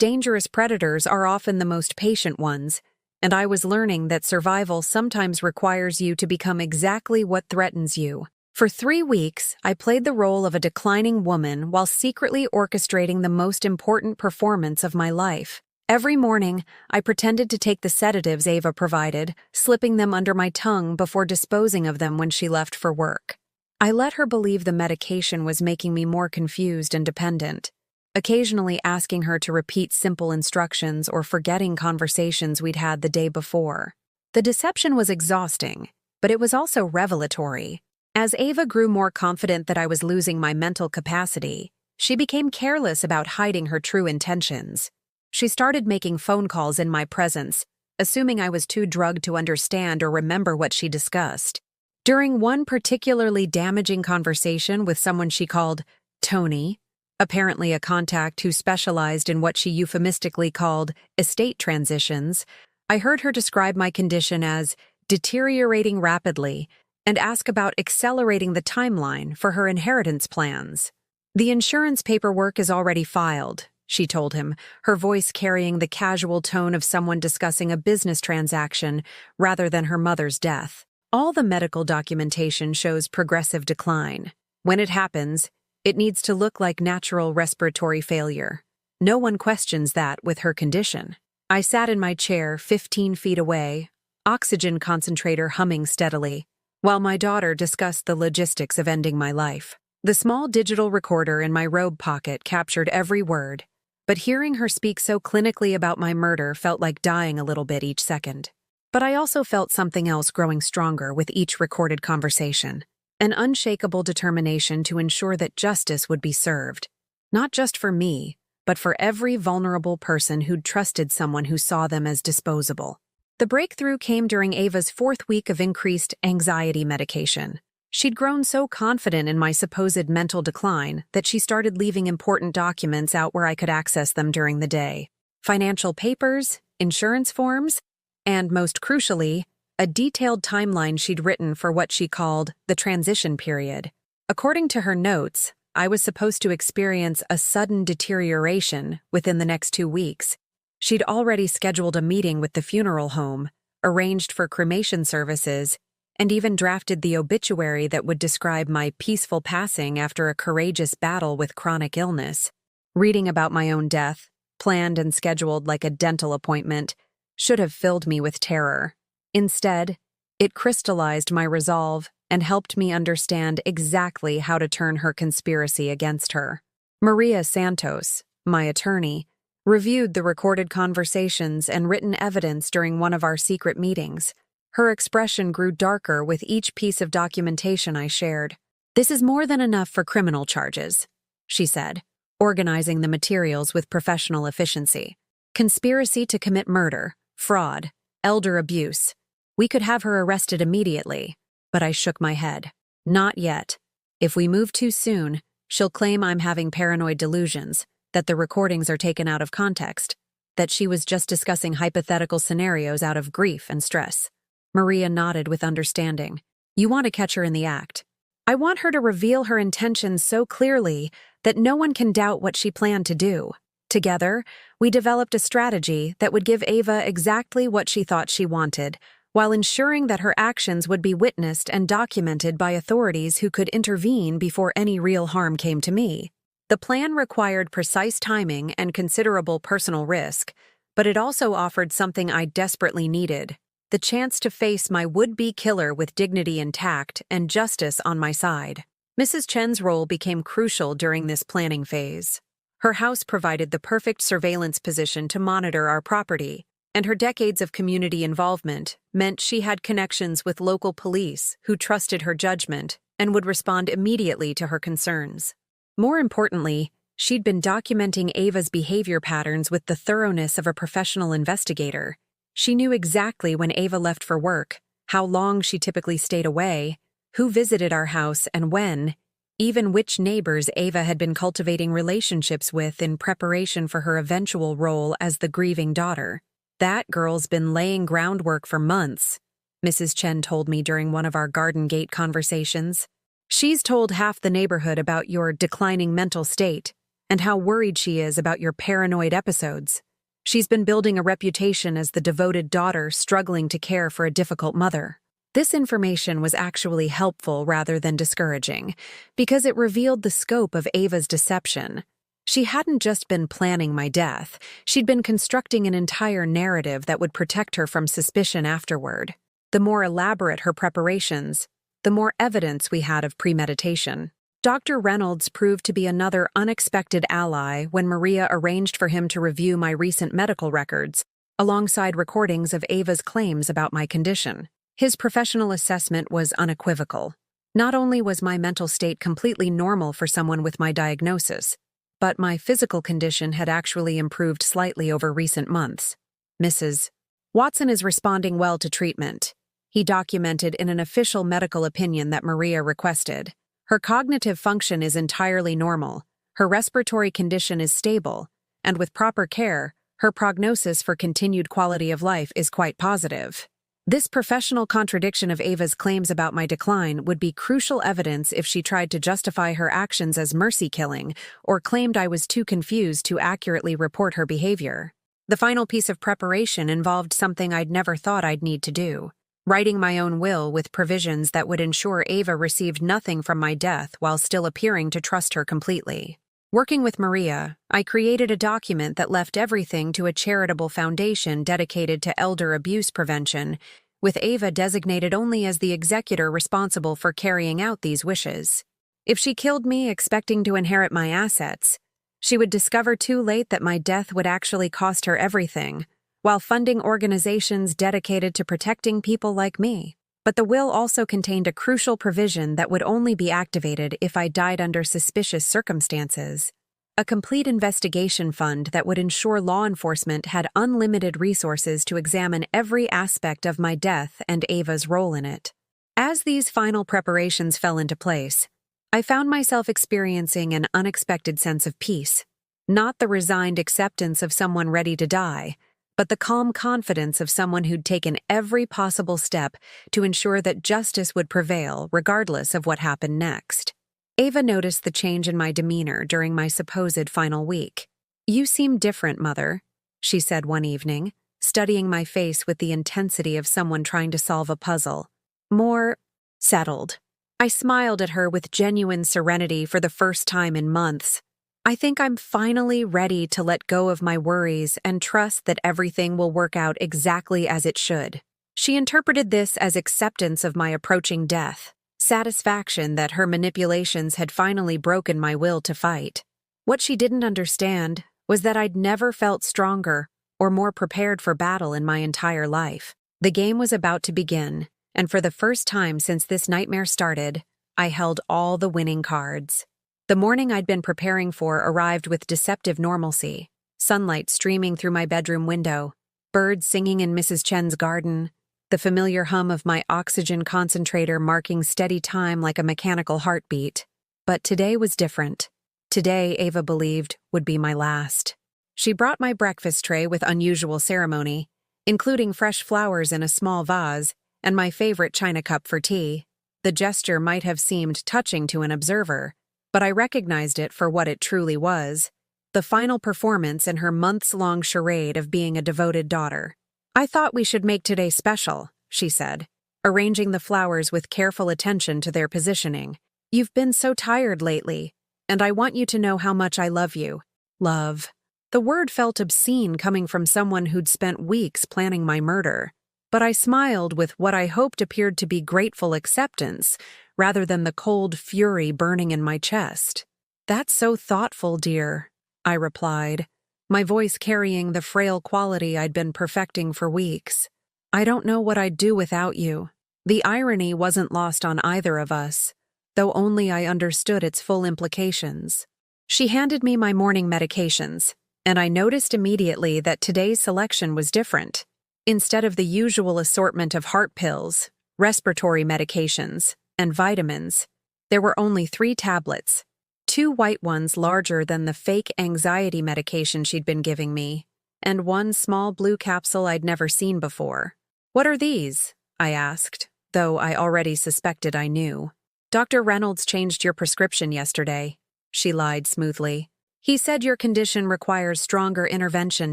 S1: dangerous predators are often the most patient ones, and I was learning that survival sometimes requires you to become exactly what threatens you. For 3 weeks, I played the role of a declining woman while secretly orchestrating the most important performance of my life. Every morning, I pretended to take the sedatives Ava provided, slipping them under my tongue before disposing of them when she left for work. I let her believe the medication was making me more confused and dependent, occasionally asking her to repeat simple instructions or forgetting conversations we'd had the day before. The deception was exhausting, but it was also revelatory. As Ava grew more confident that I was losing my mental capacity, she became careless about hiding her true intentions. She started making phone calls in my presence, assuming I was too drugged to understand or remember what she discussed. During one particularly damaging conversation with someone she called Tony, apparently a contact who specialized in what she euphemistically called estate transitions, I heard her describe my condition as deteriorating rapidly and ask about accelerating the timeline for her inheritance plans. "The insurance paperwork is already filed," she told him, her voice carrying the casual tone of someone discussing a business transaction rather than her mother's death. "All the medical documentation shows progressive decline. When it happens, it needs to look like natural respiratory failure. No one questions that with her condition." I sat in my chair 15 feet away, oxygen concentrator humming steadily, while my daughter discussed the logistics of ending my life. The small digital recorder in my robe pocket captured every word, but hearing her speak so clinically about my murder felt like dying a little bit each second. But I also felt something else growing stronger with each recorded conversation, an unshakable determination to ensure that justice would be served, not just for me, but for every vulnerable person who'd trusted someone who saw them as disposable. The breakthrough came during Ava's 4th week of increased anxiety medication. She'd grown so confident in my supposed mental decline that she started leaving important documents out where I could access them during the day. Financial papers, insurance forms, and most crucially, a detailed timeline she'd written for what she called the transition period. According to her notes, I was supposed to experience a sudden deterioration within the next 2 weeks. She'd already scheduled a meeting with the funeral home, arranged for cremation services, and even drafted the obituary that would describe my peaceful passing after a courageous battle with chronic illness. Reading about my own death, planned and scheduled like a dental appointment, should have filled me with terror. Instead, it crystallized my resolve and helped me understand exactly how to turn her conspiracy against her. Maria Santos, my attorney, reviewed the recorded conversations and written evidence during one of our secret meetings. Her expression grew darker with each piece of documentation I shared. "This is more than enough for criminal charges," she said, organizing the materials with professional efficiency. "Conspiracy to commit murder, fraud, elder abuse. We could have her arrested immediately." But I shook my head. "Not yet. If we move too soon, she'll claim I'm having paranoid delusions, that the recordings are taken out of context, that she was just discussing hypothetical scenarios out of grief and stress." Maria nodded with understanding. "You want to catch her in the act. I want her to reveal her intentions so clearly that no one can doubt what she planned to do." Together, we developed a strategy that would give Ava exactly what she thought she wanted, while ensuring that her actions would be witnessed and documented by authorities who could intervene before any real harm came to me. The plan required precise timing and considerable personal risk, but it also offered something I desperately needed: the chance to face my would-be killer with dignity intact and justice on my side. Mrs. Chen's role became crucial during this planning phase. Her house provided the perfect surveillance position to monitor our property, and her decades of community involvement meant she had connections with local police who trusted her judgment and would respond immediately to her concerns. More importantly, she'd been documenting Ava's behavior patterns with the thoroughness of a professional investigator. She knew exactly when Ava left for work, how long she typically stayed away, who visited our house and when, even which neighbors Ava had been cultivating relationships with in preparation for her eventual role as the grieving daughter. That girl's been laying groundwork for months, Mrs. Chen told me during one of our garden gate conversations. She's told half the neighborhood about your declining mental state and how worried she is about your paranoid episodes. She's been building a reputation as the devoted daughter struggling to care for a difficult mother. This information was actually helpful rather than discouraging, because it revealed the scope of Ava's deception. She hadn't just been planning my death, she'd been constructing an entire narrative that would protect her from suspicion afterward. The more elaborate her preparations, the more evidence we had of premeditation. Dr. Reynolds proved to be another unexpected ally when Maria arranged for him to review my recent medical records, alongside recordings of Ava's claims about my condition. His professional assessment was unequivocal. Not only was my mental state completely normal for someone with my diagnosis, but my physical condition had actually improved slightly over recent months. Mrs. Watson is responding well to treatment, he documented in an official medical opinion that Maria requested. Her cognitive function is entirely normal, her respiratory condition is stable, and with proper care, her prognosis for continued quality of life is quite positive. This professional contradiction of Ava's claims about my decline would be crucial evidence if she tried to justify her actions as mercy-killing or claimed I was too confused to accurately report her behavior. The final piece of preparation involved something I'd never thought I'd need to do: writing my own will with provisions that would ensure Ava received nothing from my death while still appearing to trust her completely. Working with Maria, I created a document that left everything to a charitable foundation dedicated to elder abuse prevention, with Ava designated only as the executor responsible for carrying out these wishes. If she killed me expecting to inherit my assets, she would discover too late that my death would actually cost her everything, while funding organizations dedicated to protecting people like me. But the will also contained a crucial provision that would only be activated if I died under suspicious circumstances: a complete investigation fund that would ensure law enforcement had unlimited resources to examine every aspect of my death and Ava's role in it. As these final preparations fell into place, I found myself experiencing an unexpected sense of peace, not the resigned acceptance of someone ready to die, but the calm confidence of someone who'd taken every possible step to ensure that justice would prevail regardless of what happened next. Ava noticed the change in my demeanor during my supposed final week. "You seem different, Mother," she said one evening, studying my face with the intensity of someone trying to solve a puzzle. "More settled." I smiled at her with genuine serenity for the first time in months. "I think I'm finally ready to let go of my worries and trust that everything will work out exactly as it should." She interpreted this as acceptance of my approaching death, satisfaction that her manipulations had finally broken my will to fight. What she didn't understand was that I'd never felt stronger or more prepared for battle in my entire life. The game was about to begin, and for the first time since this nightmare started, I held all the winning cards. The morning I'd been preparing for arrived with deceptive normalcy: sunlight streaming through my bedroom window, birds singing in Mrs. Chen's garden, the familiar hum of my oxygen concentrator marking steady time like a mechanical heartbeat. But today was different. Today, Ava believed, would be my last. She brought my breakfast tray with unusual ceremony, including fresh flowers in a small vase and my favorite china cup for tea. The gesture might have seemed touching to an observer, but I recognized it for what it truly was: the final performance in her months-long charade of being a devoted daughter. "I thought we should make today special," she said, arranging the flowers with careful attention to their positioning. "You've been so tired lately, and I want you to know how much I love you." Love. The word felt obscene coming from someone who'd spent weeks planning my murder, but I smiled with what I hoped appeared to be grateful acceptance, rather than the cold fury burning in my chest. "That's so thoughtful, dear," I replied, my voice carrying the frail quality I'd been perfecting for weeks. "I don't know what I'd do without you." The irony wasn't lost on either of us, though only I understood its full implications. She handed me my morning medications, and I noticed immediately that today's selection was different. Instead of the usual assortment of heart pills, respiratory medications, and vitamins, there were only 3 tablets, 2 white ones larger than the fake anxiety medication she'd been giving me, and 1 small blue capsule I'd never seen before. "What are these?" I asked, though I already suspected I knew. Dr. Reynolds changed your prescription yesterday, she lied smoothly. He said your condition requires stronger intervention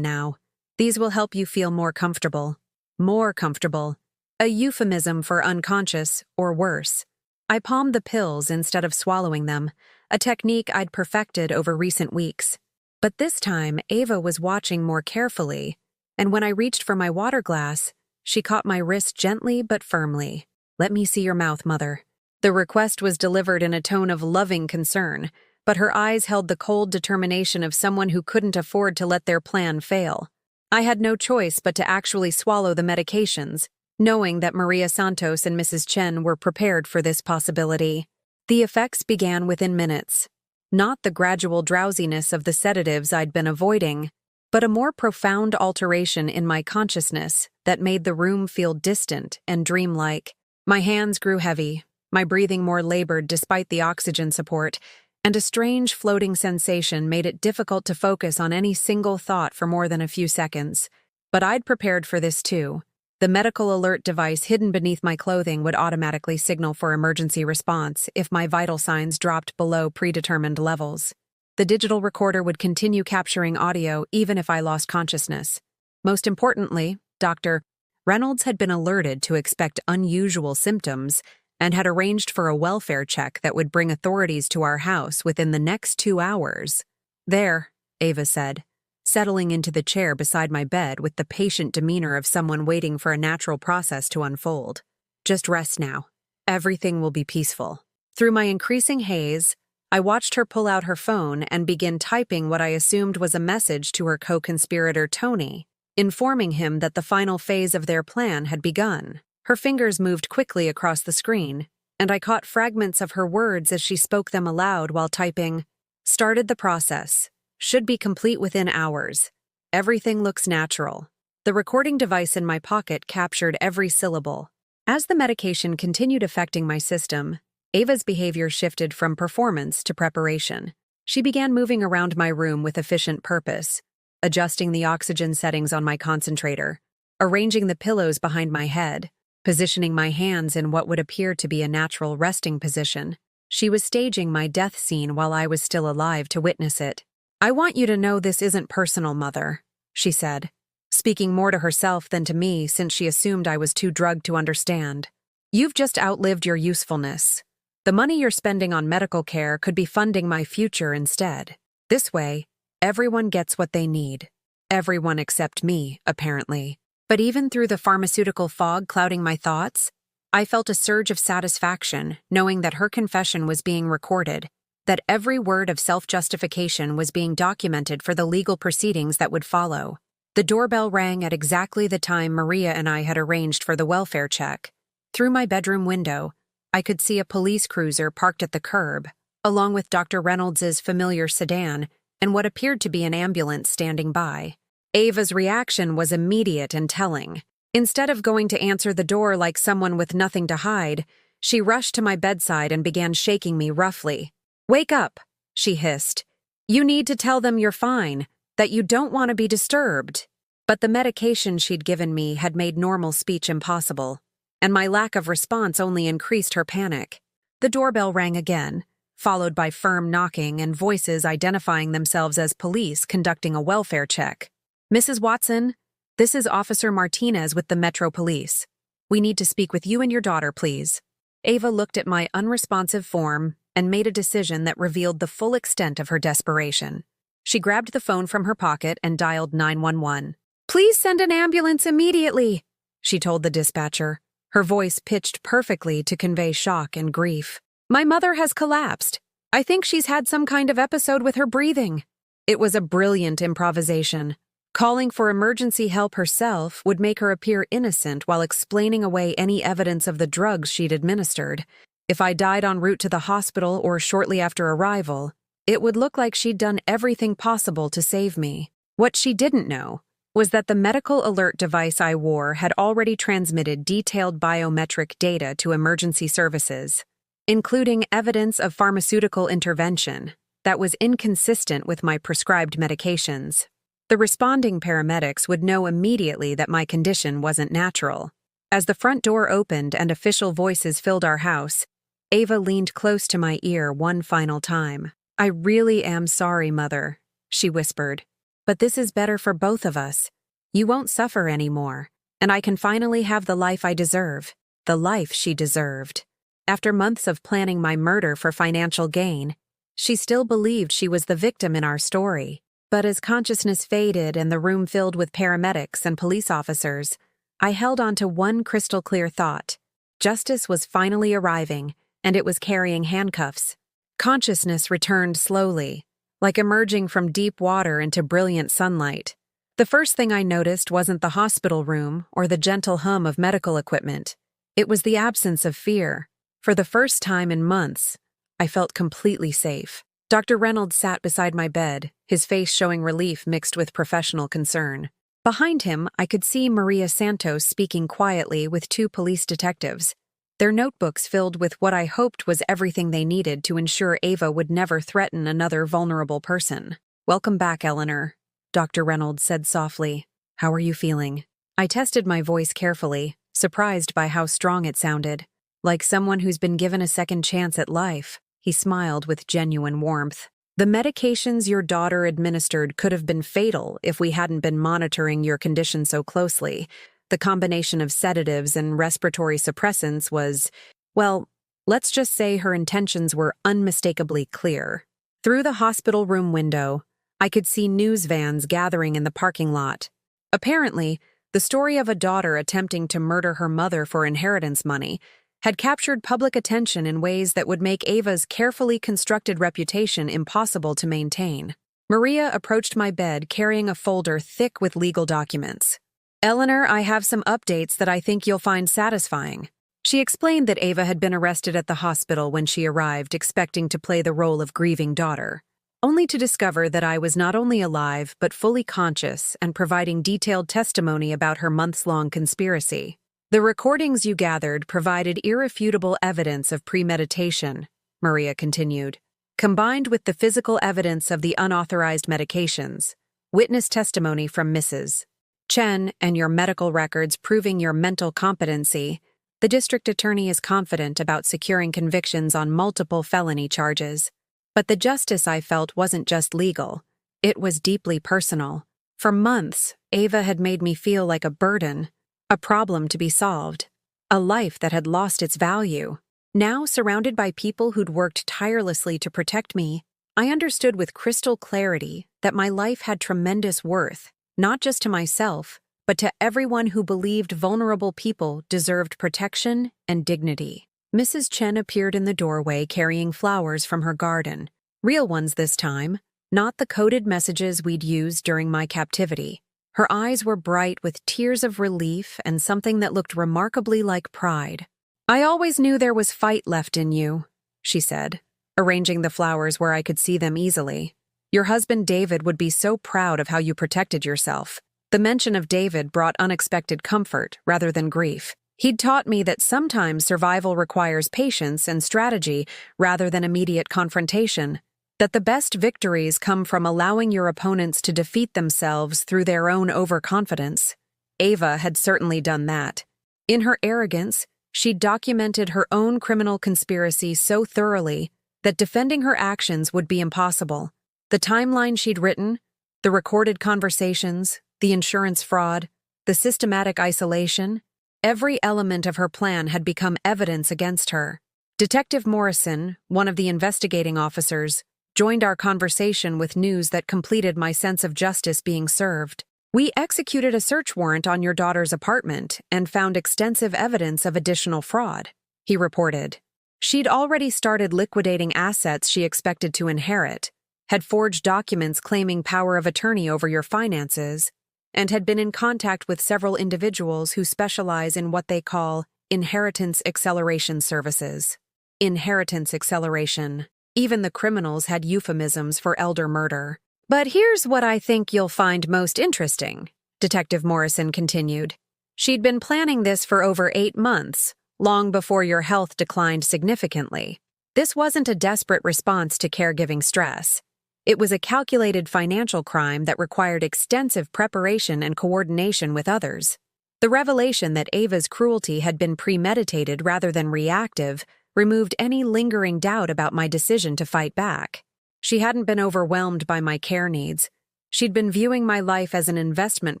S1: now. These will help you feel more comfortable. More comfortable. A euphemism for unconscious, or worse. I palmed the pills instead of swallowing them, a technique I'd perfected over recent weeks. But this time, Ava was watching more carefully, and when I reached for my water glass, she caught my wrist gently but firmly. "Let me see your mouth, Mother." The request was delivered in a tone of loving concern, but her eyes held the cold determination of someone who couldn't afford to let their plan fail. I had no choice but to actually swallow the medications, knowing that Maria Santos and Mrs. Chen were prepared for this possibility. The effects began within minutes. Not the gradual drowsiness of the sedatives I'd been avoiding, but a more profound alteration in my consciousness that made the room feel distant and dreamlike. My hands grew heavy, my breathing more labored despite the oxygen support, and a strange floating sensation made it difficult to focus on any single thought for more than a few seconds. But I'd prepared for this too. The medical alert device hidden beneath my clothing would automatically signal for emergency response if my vital signs dropped below predetermined levels. The digital recorder would continue capturing audio even if I lost consciousness. Most importantly, Dr. Reynolds had been alerted to expect unusual symptoms and had arranged for a welfare check that would bring authorities to our house within the next 2 hours. "There," Ava said, settling into the chair beside my bed with the patient demeanor of someone waiting for a natural process to unfold. "Just rest now. Everything will be peaceful." Through my increasing haze, I watched her pull out her phone and begin typing what I assumed was a message to her co-conspirator Tony, informing him that the final phase of their plan had begun. Her fingers moved quickly across the screen, and I caught fragments of her words as she spoke them aloud while typing. "Started the process. Should be complete within hours. Everything looks natural." The recording device in my pocket captured every syllable. As the medication continued affecting my system, Ava's behavior shifted from performance to preparation. She began moving around my room with efficient purpose, adjusting the oxygen settings on my concentrator, arranging the pillows behind my head, positioning my hands in what would appear to be a natural resting position. She was staging my death scene while I was still alive to witness it. "I want you to know this isn't personal, Mother," she said, speaking more to herself than to me since she assumed I was too drugged to understand. "You've just outlived your usefulness. The money you're spending on medical care could be funding my future instead. This way, everyone gets what they need. Everyone except me, apparently." But even through the pharmaceutical fog clouding my thoughts, I felt a surge of satisfaction knowing that her confession was being recorded, that every word of self-justification was being documented for the legal proceedings that would follow. The doorbell rang at exactly the time Maria and I had arranged for the welfare check. Through my bedroom window, I could see a police cruiser parked at the curb, along with Dr. Reynolds's familiar sedan and what appeared to be an ambulance standing by. Ava's reaction was immediate and telling. Instead of going to answer the door like someone with nothing to hide, she rushed to my bedside and began shaking me roughly. "Wake up," she hissed. "You need to tell them you're fine, that you don't want to be disturbed." But the medication she'd given me had made normal speech impossible, and my lack of response only increased her panic. The doorbell rang again, followed by firm knocking and voices identifying themselves as police conducting a welfare check. "Mrs. Watson, this is Officer Martinez with the Metro Police. We need to speak with you and your daughter, please." Ava looked at my unresponsive form and made a decision that revealed the full extent of her desperation. She grabbed the phone from her pocket and dialed 911. "Please send an ambulance immediately," she told the dispatcher, her voice pitched perfectly to convey shock and grief. "My mother has collapsed. I think she's had some kind of episode with her breathing." It was a brilliant improvisation. Calling for emergency help herself would make her appear innocent while explaining away any evidence of the drugs she'd administered. If I died en route to the hospital or shortly after arrival, it would look like she'd done everything possible to save me. What she didn't know was that the medical alert device I wore had already transmitted detailed biometric data to emergency services, including evidence of pharmaceutical intervention that was inconsistent with my prescribed medications. The responding paramedics would know immediately that my condition wasn't natural. As the front door opened and official voices filled our house, Ava leaned close to my ear one final time. "I really am sorry, Mother," she whispered. "But this is better for both of us. You won't suffer anymore, and I can finally have the life I deserve, the life she deserved." After months of planning my murder for financial gain, she still believed she was the victim in our story. But as consciousness faded and the room filled with paramedics and police officers, I held on to one crystal-clear thought. Justice was finally arriving, and it was carrying handcuffs. Consciousness returned slowly, like emerging from deep water into brilliant sunlight. The first thing I noticed wasn't the hospital room or the gentle hum of medical equipment. It was the absence of fear. For the first time in months, I felt completely safe. Dr. Reynolds sat beside my bed, his face showing relief mixed with professional concern. Behind him, I could see Maria Santos speaking quietly with two police detectives, their notebooks filled with what I hoped was everything they needed to ensure Ava would never threaten another vulnerable person. "Welcome back, Eleanor," Dr. Reynolds said softly. "How are you feeling?" I tested my voice carefully, surprised by how strong it sounded. "Like someone who's been given a second chance at life." He smiled with genuine warmth. "The medications your daughter administered could have been fatal if we hadn't been monitoring your condition so closely. The combination of sedatives and respiratory suppressants was, well, let's just say her intentions were unmistakably clear." Through the hospital room window, I could see news vans gathering in the parking lot. Apparently, the story of a daughter attempting to murder her mother for inheritance money had captured public attention in ways that would make Ava's carefully constructed reputation impossible to maintain. Maria approached my bed carrying a folder thick with legal documents. "Eleanor, I have some updates that I think you'll find satisfying." She explained that Ava had been arrested at the hospital when she arrived, expecting to play the role of grieving daughter, only to discover that I was not only alive but fully conscious and providing detailed testimony about her months-long conspiracy. "The recordings you gathered provided irrefutable evidence of premeditation," Maria continued, "combined with the physical evidence of the unauthorized medications, witness testimony from Mrs. Chen, and your medical records proving your mental competency. The district attorney is confident about securing convictions on multiple felony charges. But the justice I felt wasn't just legal. It was deeply personal. For months, Ava had made me feel like a burden, a problem to be solved, a life that had lost its value. Now, surrounded by people who'd worked tirelessly to protect me, I understood with crystal clarity that my life had tremendous worth, not just to myself, but to everyone who believed vulnerable people deserved protection and dignity. Mrs. Chen appeared in the doorway carrying flowers from her garden, real ones this time, not the coded messages we'd used during my captivity. Her eyes were bright with tears of relief and something that looked remarkably like pride. "I always knew there was fight left in you," she said, arranging the flowers where I could see them easily. "Your husband David would be so proud of how you protected yourself." The mention of David brought unexpected comfort rather than grief. He'd taught me that sometimes survival requires patience and strategy rather than immediate confrontation, that the best victories come from allowing your opponents to defeat themselves through their own overconfidence. Ava had certainly done that. In her arrogance, she'd documented her own criminal conspiracy so thoroughly that defending her actions would be impossible. The timeline she'd written, the recorded conversations, the insurance fraud, the systematic isolation, every element of her plan had become evidence against her. Detective Morrison, one of the investigating officers, joined our conversation with news that completed my sense of justice being served. "We executed a search warrant on your daughter's apartment and found extensive evidence of additional fraud," he reported. She'd already started liquidating assets she expected to inherit, had forged documents claiming power of attorney over your finances, and had been in contact with several individuals who specialize in what they call inheritance acceleration services. Inheritance acceleration. Even the criminals had euphemisms for elder murder. "But here's what I think you'll find most interesting," Detective Morrison continued. "She'd been planning this for over 8 months, long before your health declined significantly. This wasn't a desperate response to caregiving stress. It was a calculated financial crime that required extensive preparation and coordination with others. The revelation that Ava's cruelty had been premeditated rather than reactive removed any lingering doubt about my decision to fight back. She hadn't been overwhelmed by my care needs. She'd been viewing my life as an investment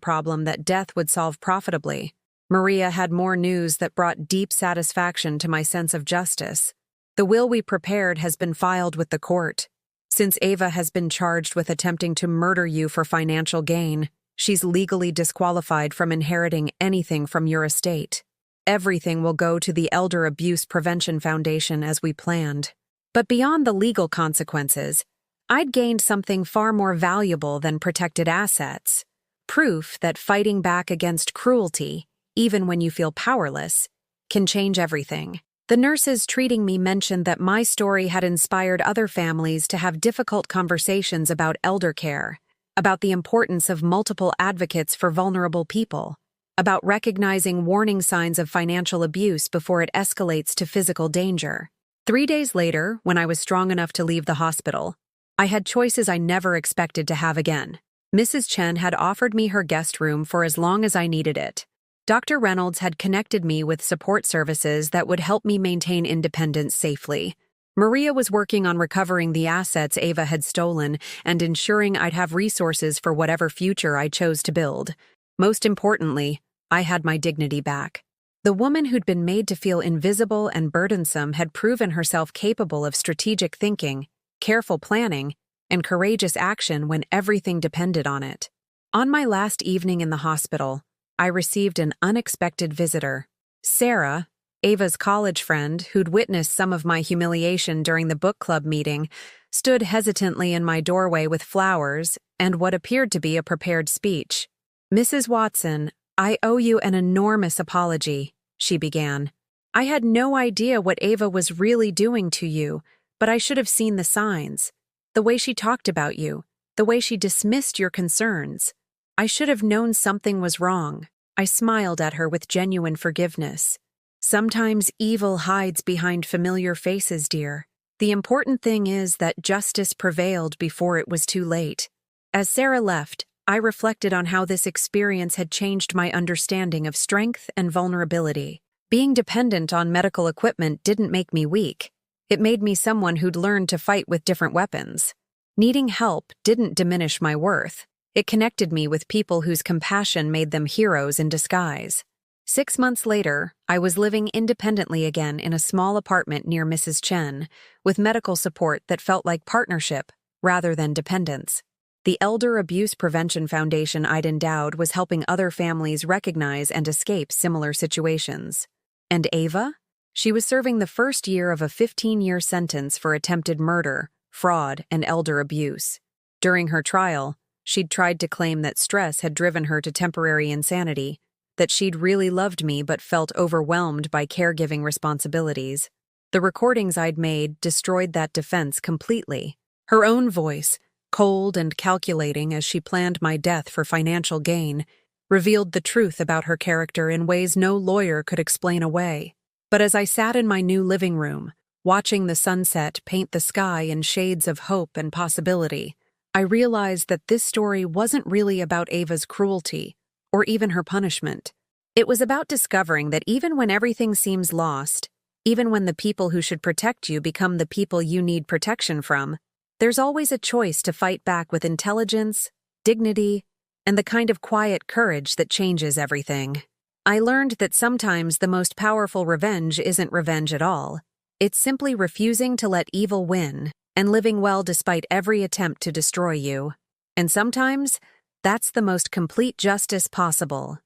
S1: problem that death would solve profitably. Maria had more news that brought deep satisfaction to my sense of justice. The will we prepared has been filed with the court. Since Ava has been charged with attempting to murder you for financial gain, she's legally disqualified from inheriting anything from your estate. Everything will go to the Elder Abuse Prevention Foundation as we planned. But beyond the legal consequences, I'd gained something far more valuable than protected assets. Proof that fighting back against cruelty, even when you feel powerless, can change everything. The nurses treating me mentioned that my story had inspired other families to have difficult conversations about elder care, about the importance of multiple advocates for vulnerable people, about recognizing warning signs of financial abuse before it escalates to physical danger. 3 days later, when I was strong enough to leave the hospital, I had choices I never expected to have again. Mrs. Chen had offered me her guest room for as long as I needed it. Dr. Reynolds had connected me with support services that would help me maintain independence safely. Maria was working on recovering the assets Ava had stolen and ensuring I'd have resources for whatever future I chose to build. Most importantly, I had my dignity back. The woman who'd been made to feel invisible and burdensome had proven herself capable of strategic thinking, careful planning, and courageous action when everything depended on it. On my last evening in the hospital, I received an unexpected visitor. Sarah, Ava's college friend, who'd witnessed some of my humiliation during the book club meeting, stood hesitantly in my doorway with flowers and what appeared to be a prepared speech. "Mrs. Watson, I owe you an enormous apology," she began. "I had no idea what Ava was really doing to you, but I should have seen the signs. The way she talked about you, the way she dismissed your concerns. I should have known something was wrong." I smiled at her with genuine forgiveness. "Sometimes evil hides behind familiar faces, dear. The important thing is that justice prevailed before it was too late." As Sarah left, I reflected on how this experience had changed my understanding of strength and vulnerability. Being dependent on medical equipment didn't make me weak. It made me someone who'd learned to fight with different weapons. Needing help didn't diminish my worth. It connected me with people whose compassion made them heroes in disguise. 6 months later, I was living independently again in a small apartment near Mrs. Chen, with medical support that felt like partnership rather than dependence. The Elder Abuse Prevention Foundation I'd endowed was helping other families recognize and escape similar situations. And Ava? She was serving the first year of a 15-year sentence for attempted murder, fraud, and elder abuse. During her trial, she'd tried to claim that stress had driven her to temporary insanity, that she'd really loved me but felt overwhelmed by caregiving responsibilities. The recordings I'd made destroyed that defense completely. Her own voice, cold and calculating as she planned my death for financial gain, revealed the truth about her character in ways no lawyer could explain away. But as I sat in my new living room, watching the sunset paint the sky in shades of hope and possibility, I realized that this story wasn't really about Ava's cruelty, or even her punishment. It was about discovering that even when everything seems lost, even when the people who should protect you become the people you need protection from, there's always a choice to fight back with intelligence, dignity, and the kind of quiet courage that changes everything. I learned that sometimes the most powerful revenge isn't revenge at all. It's simply refusing to let evil win and living well despite every attempt to destroy you. And sometimes, that's the most complete justice possible.